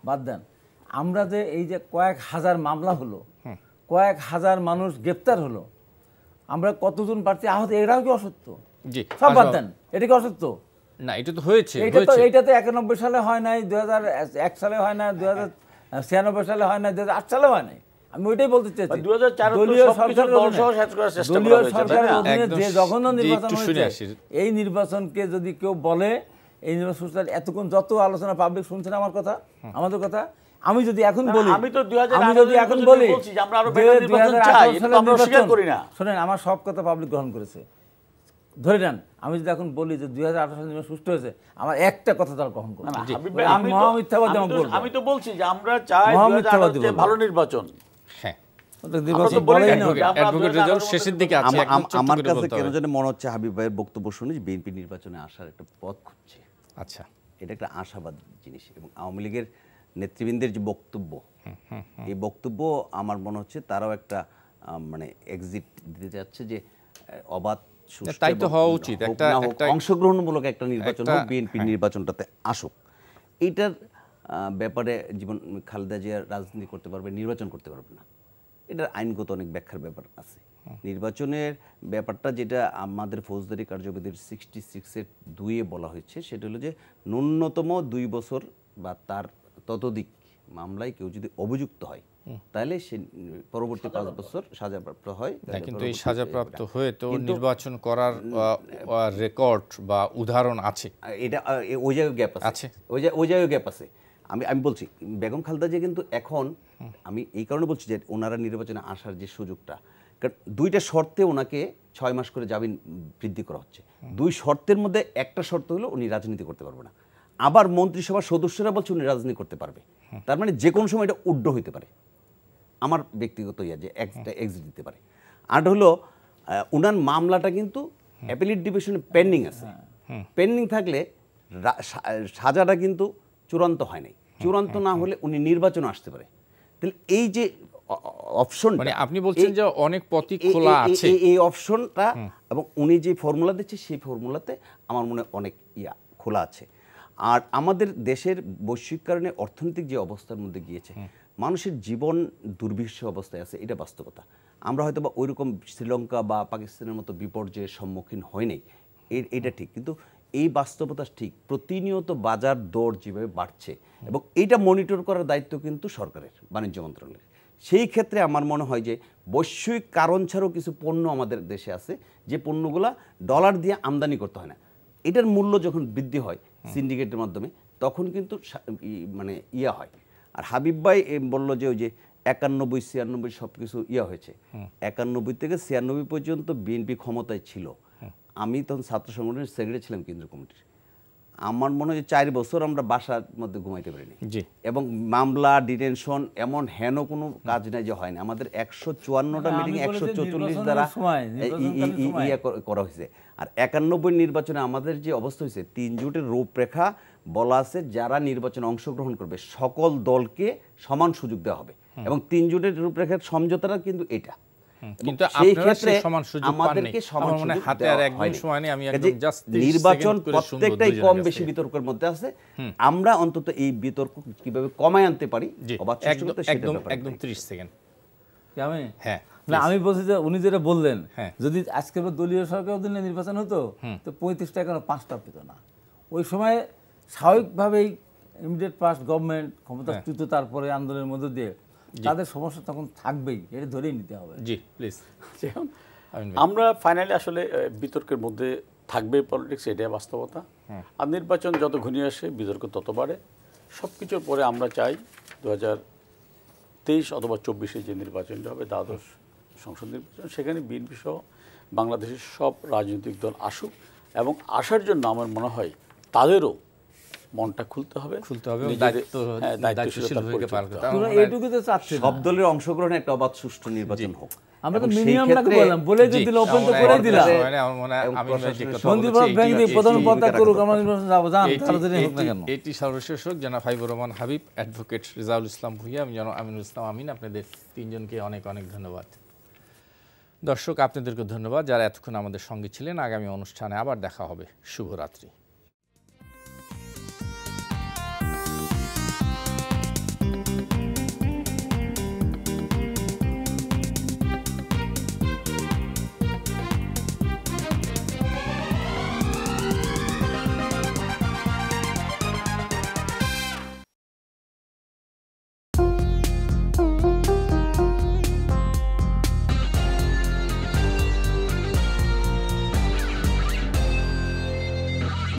বাদ দেন। আমরা যে এই যে কয়েক হাজার মামলা হলো, কয়েক হাজার মানুষ গ্রেপ্তার হলো, আমরা কতজন প্রার্থী আহত, এটাও কি অসত্য? জি, সব বাদ দেন, এটা কি অসত্য? না, এটা তো হয়েছে। এইটা তো 91 সালে হয় নাই, 2001 সালে হয় না, 2096 সালে হয় না, 2008 সালে হয় নাই। আমি ওইটাই বলতে চাইছি, দলীয় সরকারের অধীনে যে জঘন্য নির্বাচন হয়েছে, এই নির্বাচনকে যদি কেউ বলে এই নির্বাচন এতক্ষণ যত আলোচনা পাবলিক শুনছেন আমার কথা, আমাদের কথা, আমি যদি এখন বলি, শোনেন আমার সব কথা পাবলিক গ্রহণ করেছে, ধরে নেন, আমি যদি এখন বলি যে 2018 সালে নির্বাচন সুষ্ঠু হয়েছে, আমার একটা কথা তারা গ্রহণ করবে না। আমি মহামিথ্যাবাদী বলবো, আমি তো বলছি যে আমরা চাই ভালো নির্বাচন। হ্যাঁ, আমার কাছে কেন জানি মনে হচ্ছে হাবিব ভাইয়ের বক্তব্য শুনে বিএনপি নির্বাচনে আসার একটা পথ খুঁজছে। আচ্ছা, এটা একটা আশাবাদ জিনিস। এবং আওয়ামী লীগের নেতৃবৃন্দের যে বক্তব্য, এই বক্তব্য আমার মনে হচ্ছে তারাও একটা মানে এক্সিট দিতে যাচ্ছে যে অবাধ তাই তো হওয়া উচিত, একটা অংশগ্রহণমূলক একটা নির্বাচন হোক, বিএনপির নির্বাচনটাতে আসুক। এইটার ব্যাপারে জীবন খালেদা জিয়া রাজনীতি করতে পারবে, নির্বাচন করতে পারবে না, এটার আইনগত অনেক ব্যাখ্যার ব্যাপার আছে। নির্বাচনের ব্যাপারটা যেটা আমাদের ফৌজদারি কার্যবিধির 66-এর 2-এ বলা হয়েছে, সেটা হলো যে ন্যূনতম 2 বছর বা তার ততোধিক মামলায় কেউ যদি অভিযুক্ত হয়, তাহলে সে পরবর্তী 5 বছর সাজাপ্রাপ্ত হয়। কিন্তু এই সাজাপ্রাপ্ত হয়ে তো নির্বাচন করার রেকর্ড বা উদাহরণ আছে, এটা ওই জায়গায় গ্যাপ আছে, ওই জায়গায় গ্যাপ আছে। আমি বলছি বেগম খালেদা জিয়া কিন্তু এখন, আমি এই কারণে বলছি যে ওনারা নির্বাচনে আসার যে সুযোগটা, কারণ 2টা শর্তে ওনাকে 6 মাস করে জামিন বৃদ্ধি করা হচ্ছে। 2 শর্তের মধ্যে একটা শর্ত হলো উনি রাজনীতি করতে পারবে না, আবার মন্ত্রিসভার সদস্যরা বলছে উনি রাজনীতি করতে পারবে। তার মানে যে কোনো সময় এটা উড্ড হইতে পারে, আমার ব্যক্তিগত যে একটা এক্সিট দিতে পারে। আর হলো উনার মামলাটা কিন্তু অ্যাপিলেট ডিভিশনে পেন্ডিং আছে। পেন্ডিং থাকলে সাজাটা কিন্তু চূড়ান্ত হয় নাই, চূড়ান্ত না হলে উনি নির্বাচনে আসতে পারে। তাহলে এই যে অপশন, মানে আপনি বলছেন যে অনেক পথই খোলা আছে, এই অপশনটা, এবং উনি যে ফর্মুলা দিচ্ছে সেই ফর্মুলাতে আমার মনে অনেক খোলা আছে। আর আমাদের দেশের বৈশ্বিক কারণে অর্থনৈতিক যে অবস্থার মধ্যে গিয়েছে, মানুষের জীবন দুর্বিষহ অবস্থায় আছে, এটা বাস্তবতা। আমরা হয়তো বা ওইরকম শ্রীলঙ্কা বা পাকিস্তানের মতো বিপর্যয়ের সম্মুখীন হয় নাই, এটা ঠিক, কিন্তু এই বাস্তবতা ঠিক। প্রতিনিয়ত বাজার দর যেভাবে বাড়ছে, এবং এইটা মনিটর করার দায়িত্ব কিন্তু সরকারের, বাণিজ্য মন্ত্রণালয়ের। সেই ক্ষেত্রে আমার মনে হয় যে বৈশ্বিক কারণ ছাড়াও কিছু পণ্য আমাদের দেশে আছে, যে পণ্যগুলা ডলার দিয়ে আমদানি করতে হয় না, এটার মূল্য যখন বৃদ্ধি হয় সিন্ডিকেটের মাধ্যমে, তখন কিন্তু মানে হয়। আর হাবিব ভাই বলল যে ওই যে 91-96 সব কিছু হয়েছে, 91 থেকে 96 পর্যন্ত বিএনপি ক্ষমতায় ছিল। আমি তখন ছাত্র সংগঠনের সেক্রেটারি ছিলাম কেন্দ্রীয় কমিটির। আমার মনে হয় 4 বছর আমরা বাসার মধ্যে ঘুমাইতে পারিনি, এবং মামলা ডিটেনশন এমন হেন কোনো কাজ নাই যে হয় না। আমাদের 154টা মিটিং 144 দ্বারা করা হয়েছে। আর 91 নির্বাচনে আমাদের যে অবস্থা হয়েছে, 3 জোটের রূপরেখা বলা আছে, যারা নির্বাচনে অংশগ্রহণ করবে সকল দলকে সমান সুযোগ দেওয়া হবে, এবং 3 জোটের রূপরেখার সমঝোতাটা কিন্তু এটা। কিন্তু আপনারা সেই সমান সুযোগ পাননি, আমার মনে হাতে আর একদম সময় নেই। আমি একদম জাস্ট নির্বাচন প্রত্যেকটাই কম বেশি বিতর্কের মধ্যে আছে, আমরা অন্তত এই বিতর্ক কিভাবে কমায় আনতে পারি, একদম 30 সেকেন্ড। হ্যাঁ, না আমি বলছি যে উনি যেটা বললেন, যদি আজকে দলীয় সরকার অধীনে নির্বাচন হতো তো 35 টাকা 5টা পেত না। ওই সময় স্বাভাবিকভাবেই ইমিডিয়েট পাস্ট গভর্নমেন্ট ক্ষমতাচ্যুত, তারপরে আন্দোলনের মধ্য দিয়ে তাদের সমস্যা তখন থাকবেই, এটা ধরেই নিতে হবে। জি প্লিজ। আমরা ফাইনালি আসলে বিতর্কের মধ্যে থাকবে পলিটিক্স, এটাই বাস্তবতা। আর নির্বাচন যত ঘনিয়ে আসে বিতর্ক তত বাড়ে। সব কিছুর পরে আমরা চাই 2023 অথবা 24-এ যে নির্বাচনটা হবে, দ্বাদশ সংসদ নির্বাচন, সেখানে বিএনপি সহ বাংলাদেশের সব রাজনৈতিক দল আসুক, এবং আসার জন্য আমার মনে হয় তাদেরও মনটা খুলতে হবে এবং দায়িত্বশীলভাবে পালন করতে হবে। পুরো এইটুকু তো চাচ্ছি না। সব দলের অংশগ্রহণে একটা অবাধ সুষ্ঠু নির্বাচন হোক। আমরা তো এবং সেই মিনিমাম ক্ষেত্রে- বললাম, বলে যে দিল, ওপেন তো করে দিলাম। এটি সর্বশেষ হোক। জনাব হাবিবুর রহমান হাবিব, অ্যাডভোকেট রেজাউল ইসলাম ভূঁইয়া, আমি জনাব আমিনুল ইসলাম আমিন, আপনাদের তিনজনকে অনেক অনেক ধন্যবাদ। দর্শক আপনাদেরকে ধন্যবাদ যারা এতক্ষণ আমাদের সঙ্গে ছিলেন। আগামী অনুষ্ঠানে আবার দেখা হবে। শুভরাত্রি।